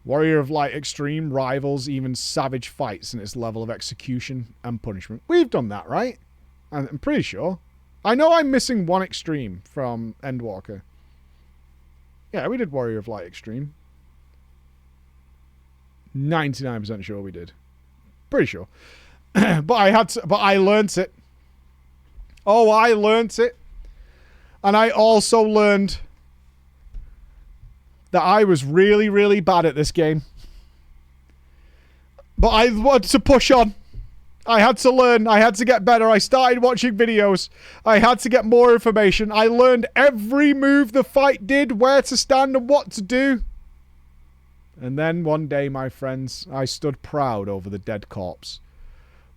Warrior of Light Extreme rivals even Savage Fights in its level of execution and punishment. We've done that, right? I'm pretty sure. I know I'm missing one Extreme from Endwalker. Yeah, we did Warrior of Light Extreme. 99% sure we did. Pretty sure. But I learnt it. Oh, I learnt it. And I also learned that I was really, really bad at this game. But I wanted to push on. I had to learn. I had to get better. I started watching videos. I had to get more information. I learned every move the fight did, where to stand and what to do. And then one day, my friends, I stood proud over the dead corpse.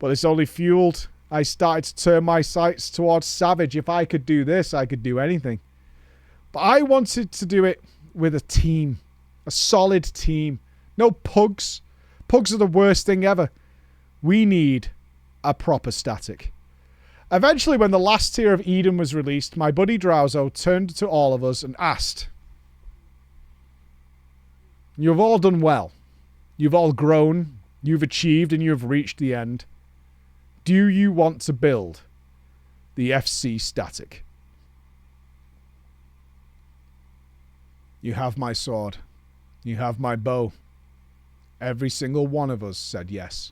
But this only fueled. I started to turn my sights towards Savage. If I could do this, I could do anything. But I wanted to do it with a team. A solid team. No pugs. Pugs are the worst thing ever. We need a proper static. Eventually, when the last tier of Eden was released, my buddy Drowzo turned to all of us and asked, "You've all done well. You've all grown. You've achieved and you've reached the end. Do you want to build the FC static? You have my sword. You have my bow." Every single one of us said yes.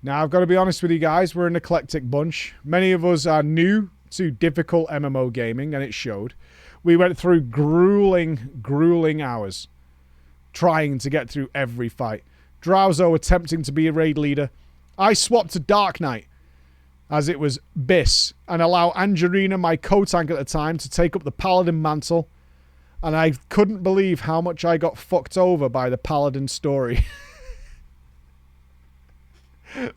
Now, I've got to be honest with you guys, we're an eclectic bunch. Many of us are new to difficult MMO gaming, and it showed. We went through grueling hours trying to get through every fight. Drowzo attempting to be a raid leader. I swapped to Dark Knight, as it was Biss, and allow Angelina, my co-tank at the time, to take up the Paladin mantle. And I couldn't believe how much I got fucked over by the Paladin story.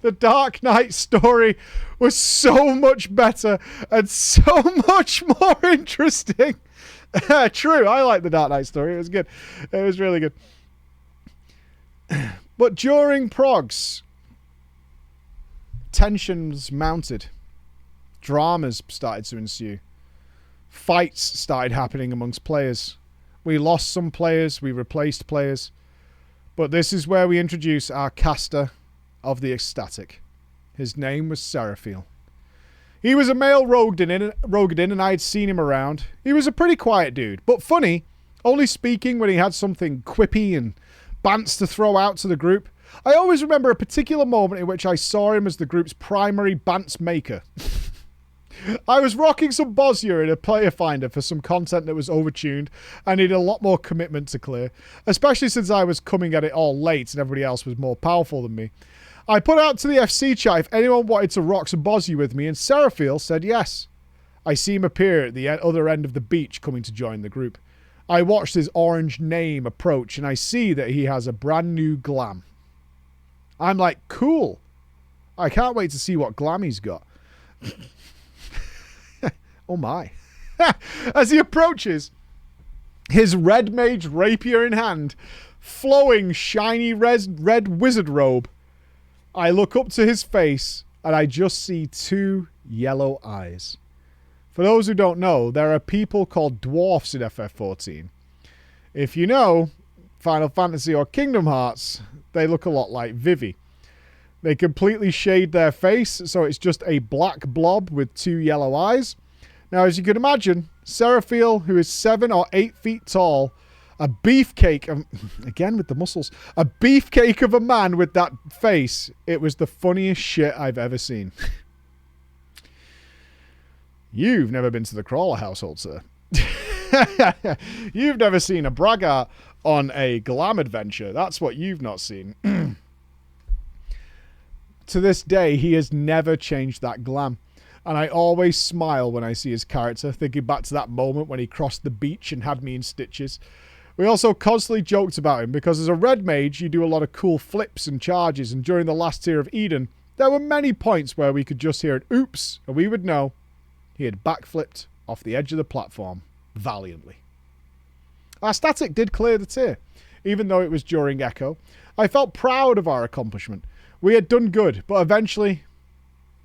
The Dark Knight story was so much better and so much more interesting. True, I like the Dark Knight story. It was good. It was really good. But during progs, tensions mounted. Dramas started to ensue. Fights started happening amongst players. We lost some players. We replaced players. But this is where we introduce our caster of the ecstatic. His name was Seraphiel. He was a male Rogadin, and I had seen him around. He was a pretty quiet dude, but funny, only speaking when he had something quippy and bants to throw out to the group. I always remember a particular moment in which I saw him as the group's primary bants maker. I was rocking some Bosnia in a player finder for some content that was overtuned and needed a lot more commitment to clear, especially since I was coming at it all late and everybody else was more powerful than me. I put out to the FC chat if anyone wanted to rock some Bosnia with me, and Seraphiel said yes. I see him appear at the other end of the beach coming to join the group. I watched his orange name approach and I see that he has a brand new glam. I'm like, cool. I can't wait to see what glam he's got. Oh my. As he approaches, his red mage rapier in hand, flowing shiny red wizard robe, I look up to his face and I just see two yellow eyes. For those who don't know, there are people called dwarfs in FF14. If you know Final Fantasy or Kingdom Hearts, they look a lot like Vivi. They completely shade their face, so it's just a black blob with two yellow eyes. Now, as you can imagine, Seraphiel, who is 7 or 8 feet tall, a beefcake, again with the muscles, a beefcake of a man with that face, it was the funniest shit I've ever seen. You've never been to the Crawler household, sir. You've never seen a braggart on a glam adventure. That's what you've not seen. To this day, he has never changed that glam. And I always smile when I see his character, thinking back to that moment when he crossed the beach and had me in stitches. We also constantly joked about him because as a red mage, you do a lot of cool flips and charges, and during the last tier of Eden, there were many points where we could just hear an oops, and we would know he had backflipped off the edge of the platform valiantly. Our static did clear the tier, even though it was during Echo. I felt proud of our accomplishment. We had done good, but eventually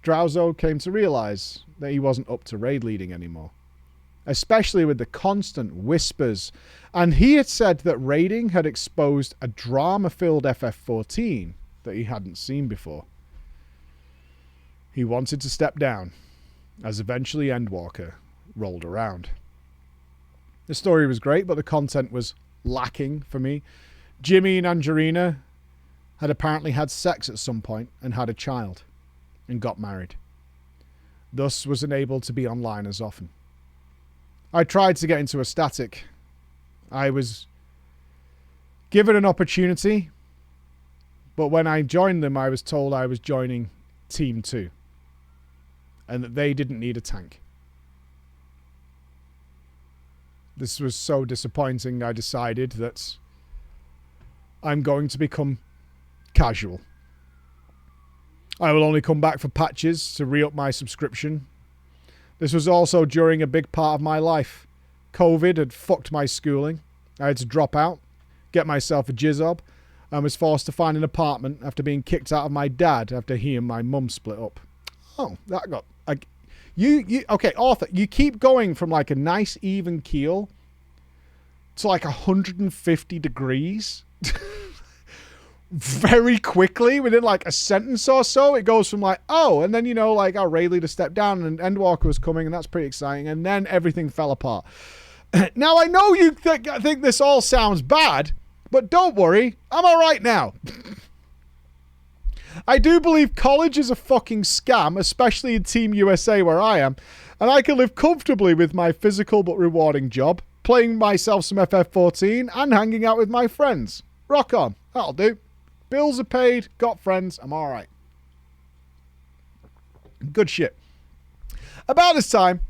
Drowzo came to realise that he wasn't up to raid leading anymore. Especially with the constant whispers. And he had said that raiding had exposed a drama-filled FF14 that he hadn't seen before. He wanted to step down, as eventually Endwalker rolled around. The story was great, but the content was lacking for me. Jimmy and Angelina had apparently had sex at some point and had a child and got married. Thus was unable to be online as often. I tried to get into a static. I was given an opportunity, but when I joined them, I was told I was joining Team 2 and that they didn't need a tank. This was so disappointing, I decided that I'm going to become casual. I will only come back for patches to re-up my subscription. This was also during a big part of my life. COVID had fucked my schooling. I had to drop out, get myself a jizzob, and was forced to find an apartment after being kicked out of my dad after he and my mum split up. Oh, that got... okay, Arthur, you keep going from like a nice even keel to like 150 degrees. Very quickly, within like a sentence or so, it goes from like, oh, and then, you know, like our raid leader stepped down and Endwalker was coming, and that's pretty exciting, and then everything fell apart. Now, I know you think this all sounds bad, but don't worry, I'm alright now. I do believe college is a fucking scam, especially in Team USA where I am, and I can live comfortably with my physical but rewarding job, playing myself some FF14 and hanging out with my friends. Rock on, that'll do. Bills are paid, got friends, I'm alright. Good shit. About this time,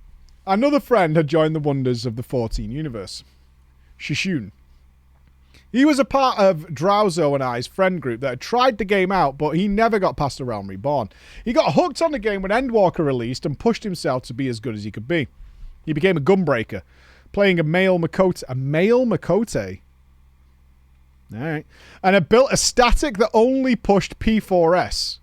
another friend had joined the wonders of the 14 universe. Shishun. He was a part of Drowzo and I's friend group that had tried the game out, but he never got past the Realm Reborn. He got hooked on the game when Endwalker released and pushed himself to be as good as he could be. He became a gunbreaker, playing a male Makote. A male Makote? Alright. And had built a static that only pushed P4S.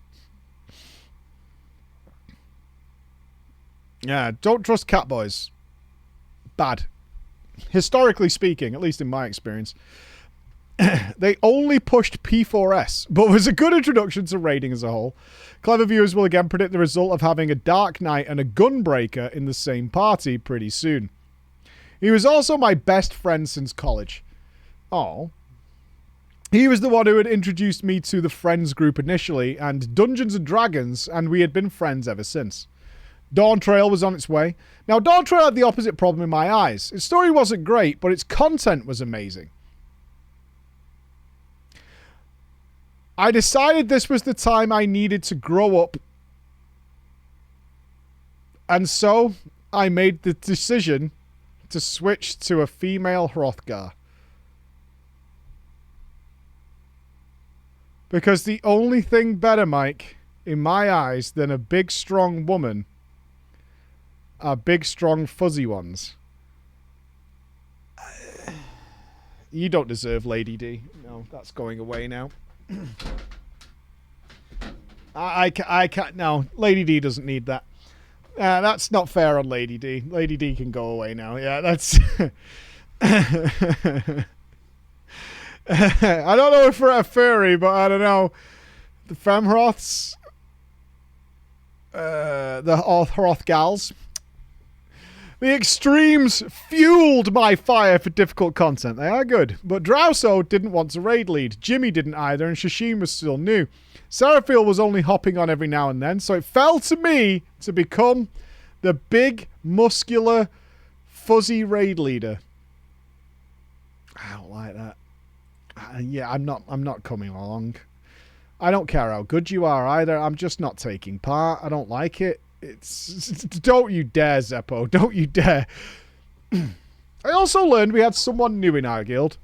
Yeah, don't trust Catboys. Bad. Historically speaking, at least in my experience. They only pushed P4S, but was a good introduction to raiding as a whole. Clever viewers will again predict the result of having a Dark Knight and a Gunbreaker in the same party pretty soon. He was also my best friend since college. Oh. He was the one who had introduced me to the Friends group initially, and Dungeons & Dragons, and we had been friends ever since. Dawn Trail was on its way. Now, Dawn Trail had the opposite problem in my eyes. Its story wasn't great, but its content was amazing. I decided this was the time I needed to grow up. And so, I made the decision to switch to a female Hrothgar. Because the only thing better, Mike, in my eyes, than a big, strong woman are big, strong, fuzzy ones. You don't deserve Lady D. No, that's going away now. I can't. No, Lady D doesn't need that. That's not fair on Lady D. Lady D can go away now. Yeah, that's... I don't know if we're a furry, but I don't know. The Femhroths... the Hrothgals... The extremes fueled my fire for difficult content. They are good. But Drowso didn't want to raid lead. Jimmy didn't either, and Shashim was still new. Seraphil was only hopping on every now and then, so it fell to me to become the big, muscular, fuzzy raid leader. I don't like that. Yeah, I'm not coming along. I don't care how good you are either. I'm just not taking part. I don't like it. Don't you dare, Zeppo. Don't you dare. I also learned we had someone new in our guild.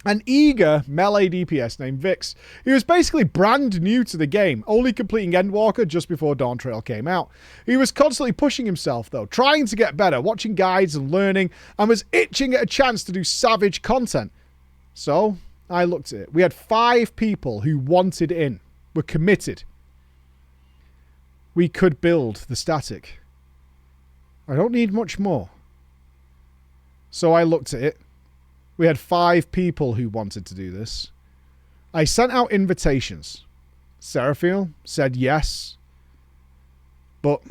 An eager melee DPS named Vix. He was basically brand new to the game, only completing Endwalker just before Dawn Trail came out. He was constantly pushing himself though, trying to get better, watching guides and learning, and was itching at a chance to do savage content. So, I looked at it. We had 5 people who wanted in, were committed. We could build the static. I don't need much more. So I looked at it. We had 5 people who wanted to do this. I sent out invitations. Seraphil said yes. But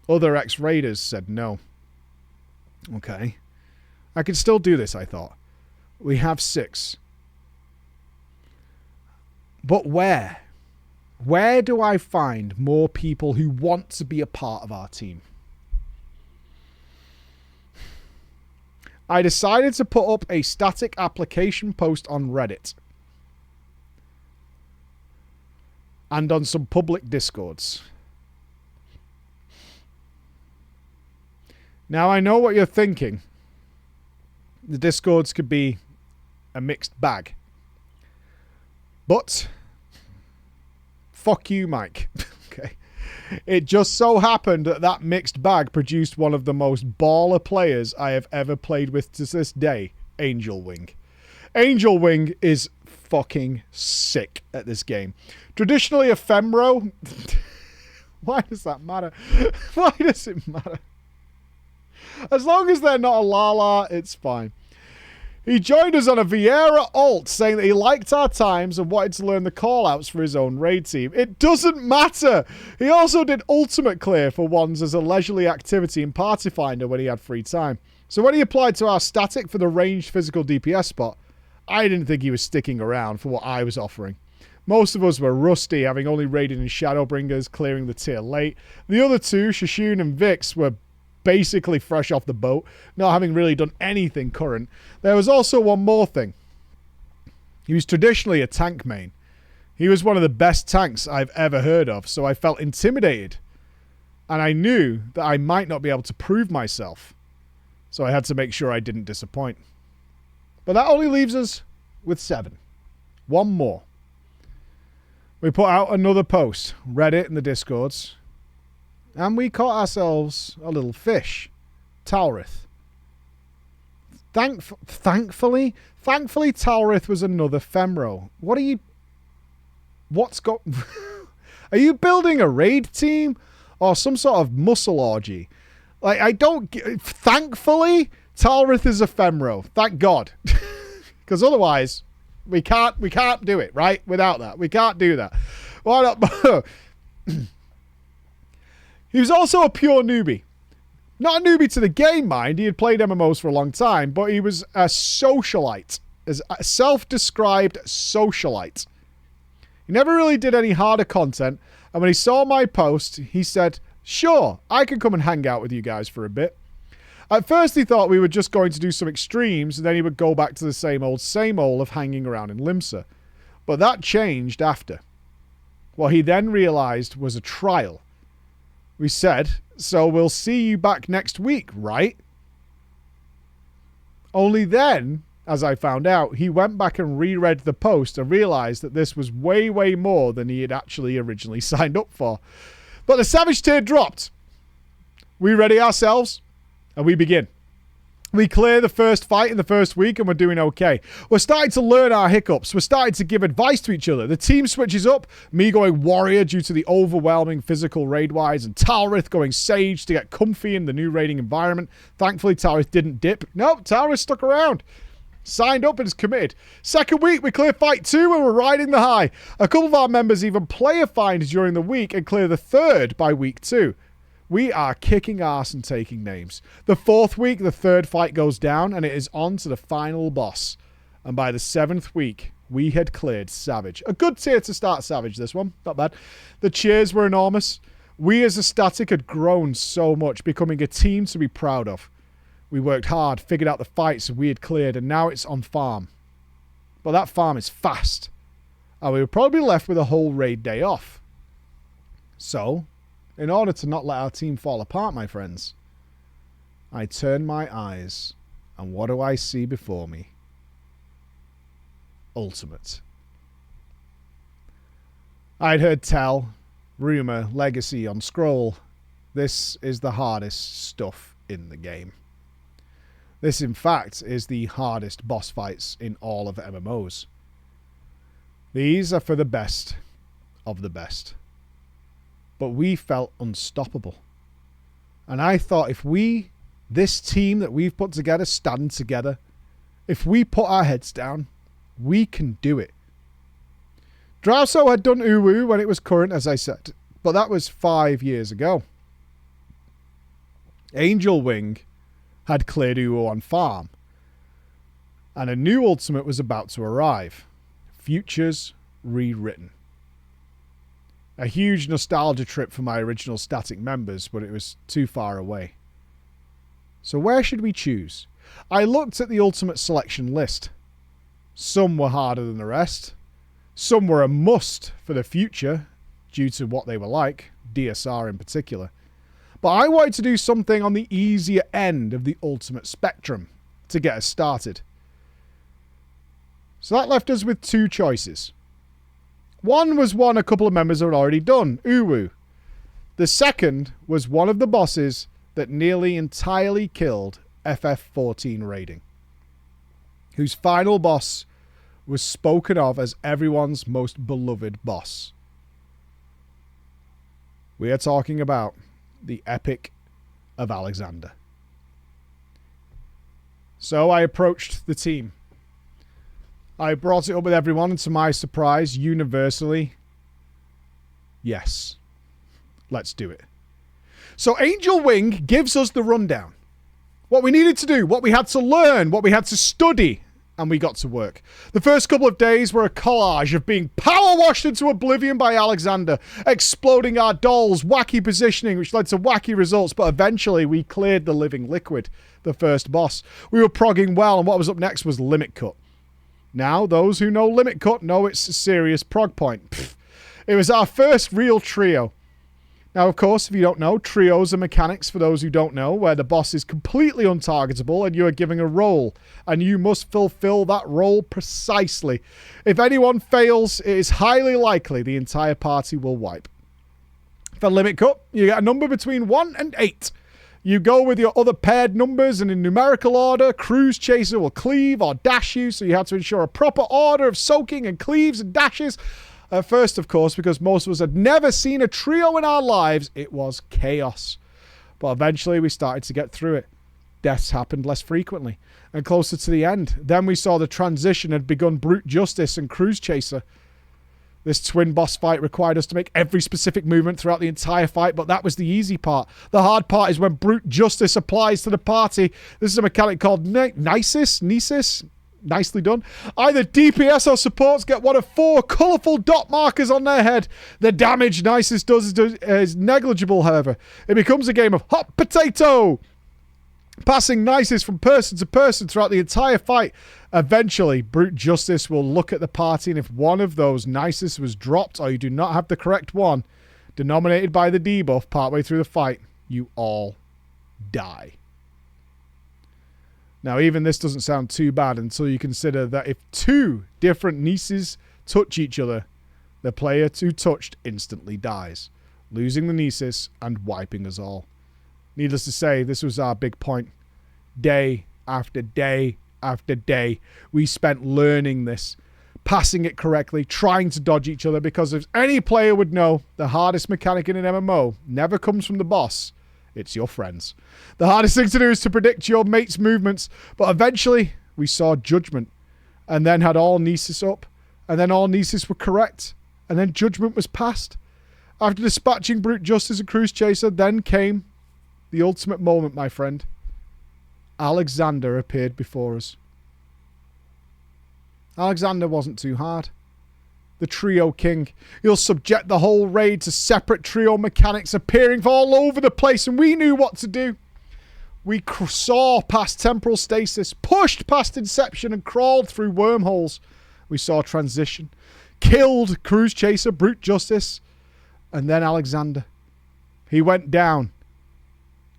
other ex-raiders said no. Okay. I could still do this, I thought. We have 6. But where? Where do I find more people who want to be a part of our team? I decided to put up a static application post on Reddit. And on some public Discords. Now I know what you're thinking. The Discords could be a mixed bag. But... fuck you, Mike. Okay. It just so happened that that mixed bag produced one of the most baller players I have ever played with to this day, Angel Wing. Angel Wing is fucking sick at this game. Traditionally a Femro. Why does that matter? Why does it matter? As long as they're not a Lala, it's fine. He joined us on a Vieira alt, saying that he liked our times and wanted to learn the callouts for his own raid team. It doesn't matter! He also did Ultimate Clear for ones as a leisurely activity in Party Finder when he had free time. So when he applied to our static for the ranged physical DPS spot, I didn't think he was sticking around for what I was offering. Most of us were rusty, having only raided in Shadowbringers, clearing the tier late. The other 2, Shashun and Vix, were basically fresh off the boat, not having really done anything current. There was also one more thing. He was traditionally a tank main. He was one of the best tanks I've ever heard of, so I felt intimidated. And I knew that I might not be able to prove myself. So I had to make sure I didn't disappoint. But that only leaves us with 7. One more. We put out another post, Reddit and the Discords, and we caught ourselves a little fish, Talrith. Thankfully, Talrith was another Femro. Are you building a raid team or some sort of muscle orgy? Thankfully, Talrith is a Femro. Thank God. Because otherwise, we can't do it, right? Without that. We can't do that. Why not? He was also a pure newbie. Not a newbie to the game, mind. He had played MMOs for a long time, but he was a socialite. A self-described socialite. He never really did any harder content, and when he saw my post, he said, sure, I can come and hang out with you guys for a bit. At first he thought we were just going to do some extremes, and then he would go back to the same old of hanging around in Limsa. But that changed after. What he then realised was a trial. We said, so we'll see you back next week, right? Only then, as I found out, he went back and reread the post and realised that this was way, way more than he had actually originally signed up for. But the Savage tier dropped. We ready ourselves, and we begin. We clear the first fight in the first week, and we're doing okay. We're starting to learn our hiccups. We're starting to give advice to each other. The team switches up, me going warrior due to the overwhelming physical raid-wise, and Talrith going sage to get comfy in the new raiding environment. Thankfully, Talrith didn't dip. Nope, Talrith stuck around. Signed up and is committed. Second week, we clear fight 2 and we're riding the high. A couple of our members even play a find during the week and clear the third by week 2. We are kicking ass and taking names. The fourth week, the third fight goes down and it is on to the final boss. And by the 7th week, we had cleared Savage. A good tier to start Savage, this one. Not bad. The cheers were enormous. We as a static had grown so much, becoming a team to be proud of. We worked hard, figured out the fights we had cleared, and now it's on farm. But that farm is fast. And we were probably left with a whole raid day off. So, in order to not let our team fall apart, my friends, I turn my eyes, and what do I see before me? Ultimate. I'd heard tell, rumour, legacy on scroll. This is the hardest stuff in the game. This, in fact, is the hardest boss fights in all of MMOs. These are for the best of the best. But we felt unstoppable. And I thought if we, this team that we've put together, stand together, if we put our heads down, we can do it. Drauso had done Uwu when it was current, as I said, but that was 5 years ago. Angel Wing had cleared Uwu on farm. And a new ultimate was about to arrive. Futures rewritten. A huge nostalgia trip for my original static members, but it was too far away. So where should we choose? I looked at the ultimate selection list. Some were harder than the rest. Some were a must for the future, due to what they were like, DSR in particular. But I wanted to do something on the easier end of the ultimate spectrum to get us started. So that left us with 2 choices. One was one a couple of members had already done, Uwu. The second was one of the bosses that nearly entirely killed FF14 raiding, whose final boss was spoken of as everyone's most beloved boss. We are talking about the Epic of Alexander. So I approached the team. I brought it up with everyone, and to my surprise, universally, yes, let's do it. So Angel Wing gives us the rundown. What we needed to do, what we had to learn, what we had to study, and we got to work. The first couple of days were a collage of being power-washed into oblivion by Alexander, exploding our dolls, wacky positioning, which led to wacky results, but eventually we cleared the living liquid, the first boss. We were progging well, and what was up next was Limit Cut. Now, those who know Limit Cut know it's a serious prog point. It was our first real trio. Now, of course, if you don't know, trios are mechanics, for those who don't know, where the boss is completely untargetable and you are given a role, and you must fulfill that role precisely. If anyone fails, it is highly likely the entire party will wipe. For Limit Cup, you get a number between 1 and 8. You go with your other paired numbers, and in numerical order, Cruise Chaser will cleave or dash you, so you have to ensure a proper order of soaking and cleaves and dashes. At first, of course, because most of us had never seen a trio in our lives, it was chaos. But eventually we started to get through it. Deaths happened less frequently. And closer to the end, then we saw the transition had begun Brute Justice and Cruise Chaser. This twin boss fight required us to make every specific movement throughout the entire fight, but that was the easy part. The hard part is when Brute Justice applies to the party. This is a mechanic called Nisus? Nicely done. Either DPS or supports get one of 4 colourful dot markers on their head. The damage Nisus does is negligible, however. It becomes a game of hot potato, passing Nisus from person to person throughout the entire fight. Eventually, Brute Justice will look at the party, and if one of those Nisus was dropped or you do not have the correct one, denominated by the debuff partway through the fight, you all die. Now, even this doesn't sound too bad until you consider that if 2 different Nisus touch each other, the player who touched instantly dies, losing the Nisus and wiping us all. Needless to say, this was our big point. Day after day after day, we spent learning this, passing it correctly, trying to dodge each other, because if any player would know, the hardest mechanic in an MMO never comes from the boss. It's your friends. The hardest thing to do is to predict your mate's movements, but eventually we saw Judgment, and then had all Nisus up, and then all Nisus were correct, and then Judgment was passed. After dispatching Brute Justice and Cruise Chaser, then came the ultimate moment, my friend. Alexander appeared before us. Alexander wasn't too hard. The Trio King. He'll subject the whole raid to separate trio mechanics appearing all over the place, and we knew what to do. We saw past temporal stasis, pushed past Inception, and crawled through wormholes. We saw Transition, killed Cruise Chaser, Brute Justice, and then Alexander. He went down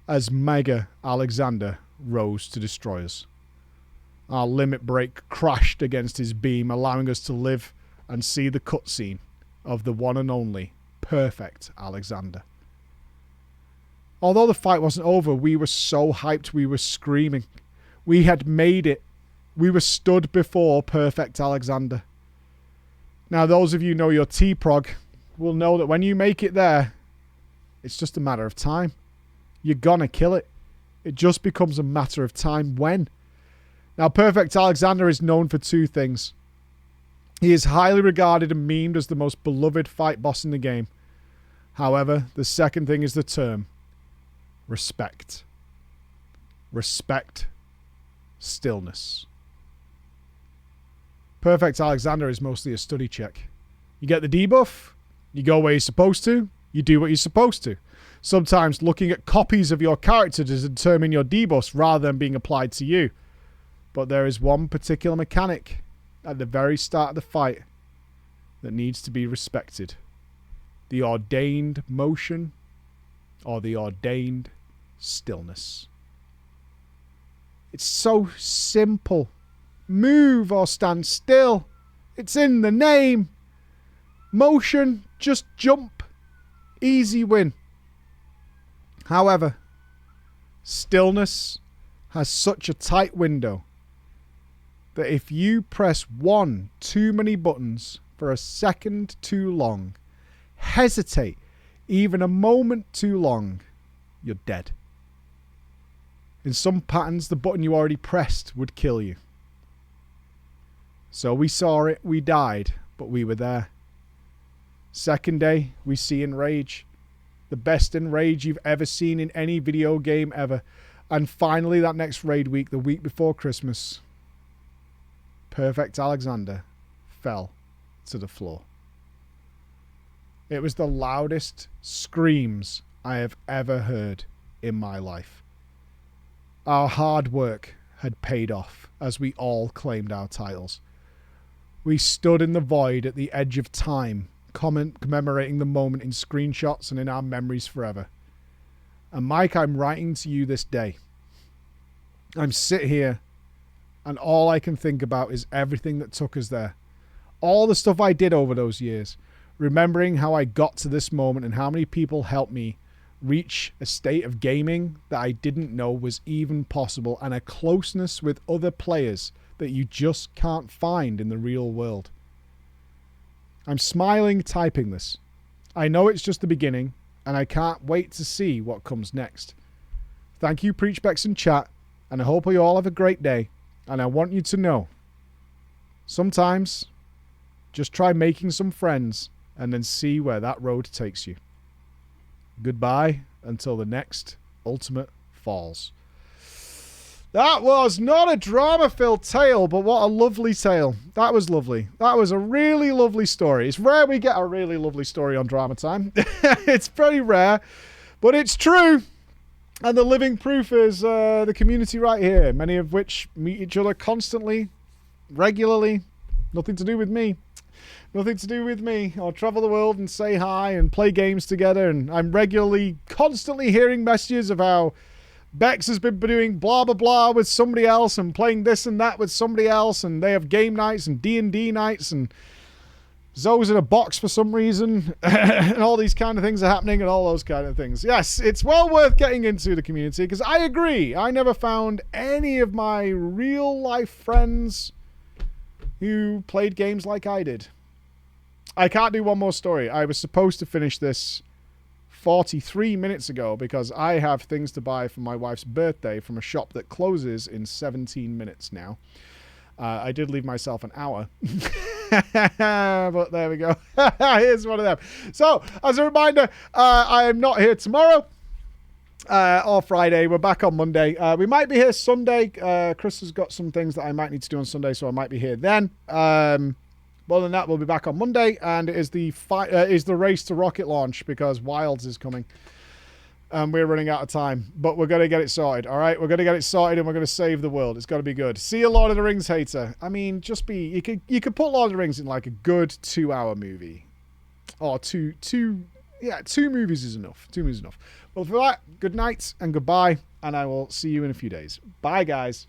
as Mega Alexander rose to destroy us. Our limit break crashed against his beam, allowing us to live and see the cutscene of the one and only perfect Alexander. Although the fight wasn't over, we were so hyped, we were screaming. We had made it. We were stood before perfect Alexander. Now, those of you who know your T-Prog will know that when you make it there, it's just a matter of time. You're gonna kill it. It just becomes a matter of time when. Now, perfect Alexander is known for 2 things. He is highly regarded and memed as the most beloved fight boss in the game. However, the second thing is the term respect. Respect. Stillness. Perfect Alexander is mostly a study check. You get the debuff, you go where you're supposed to, you do what you're supposed to. Sometimes looking at copies of your character to determine your debuffs rather than being applied to you. But there is one particular mechanic at the very start of the fight that needs to be respected. The ordained motion or the ordained stillness. It's so simple. Move or stand still. It's in the name. Motion, just jump. Easy win. However, stillness has such a tight window that if you press one too many buttons for a second too long, hesitate even a moment too long, you're dead. In some patterns, the button you already pressed would kill you. So we saw it, we died, but we were there. Second day, we see Enrage. The best Enrage you've ever seen in any video game ever. And finally, that next raid week, the week before Christmas, perfect Alexander fell to the floor. It was the loudest screams I have ever heard in my life. Our hard work had paid off as we all claimed our titles. We stood in the void at the edge of time, commemorating the moment in screenshots and in our memories forever. And Mike, I'm writing to you this day. I'm sit here and all I can think about is everything that took us there. All the stuff I did over those years. Remembering how I got to this moment and how many people helped me reach a state of gaming that I didn't know was even possible, and a closeness with other players that you just can't find in the real world. I'm smiling typing this. I know it's just the beginning, and I can't wait to see what comes next. Thank you, Preachbex and chat, and I hope you all have a great day, and I want you to know, sometimes just try making some friends and then see where that road takes you. Goodbye until the next Ultimate Falls. That was not a drama-filled tale, but what a lovely tale. That was lovely. That was a really lovely story. It's rare we get a really lovely story on Drama Time. It's very rare, but it's true. And the living proof is the community right here, many of which meet each other constantly, regularly. Nothing to do with me. Nothing to do with me. I'll travel the world and say hi and play games together. And I'm regularly, constantly hearing messages of how Bex has been doing blah, blah, blah with somebody else and playing this and that with somebody else. And they have game nights and D&D nights. And Zoe's in a box for some reason. And all these kind of things are happening and all those kind of things. Yes, it's well worth getting into the community because I agree. I never found any of my real life friends who played games like I did. I can't do one more story. I was supposed to finish this 43 minutes ago because I have things to buy for my wife's birthday from a shop that closes in 17 minutes now. I did leave myself an hour. But there we go. Here's one of them. So, as a reminder, I am not here tomorrow or Friday. We're back on Monday. We might be here Sunday. Chris has got some things that I might need to do on Sunday, so I might be here then. Other than that, we'll be back on Monday, and it is the race to rocket launch because Wilds is coming, and we're running out of time. But we're going to get it sorted, all right? We're going to get it sorted, and we're going to save the world. It's got to be good. See you, Lord of the Rings hater. I mean, you could put Lord of the Rings in like a good 2-hour movie, or two movies is enough. 2 movies is enough. Well, for that, good night and goodbye, and I will see you in a few days. Bye, guys.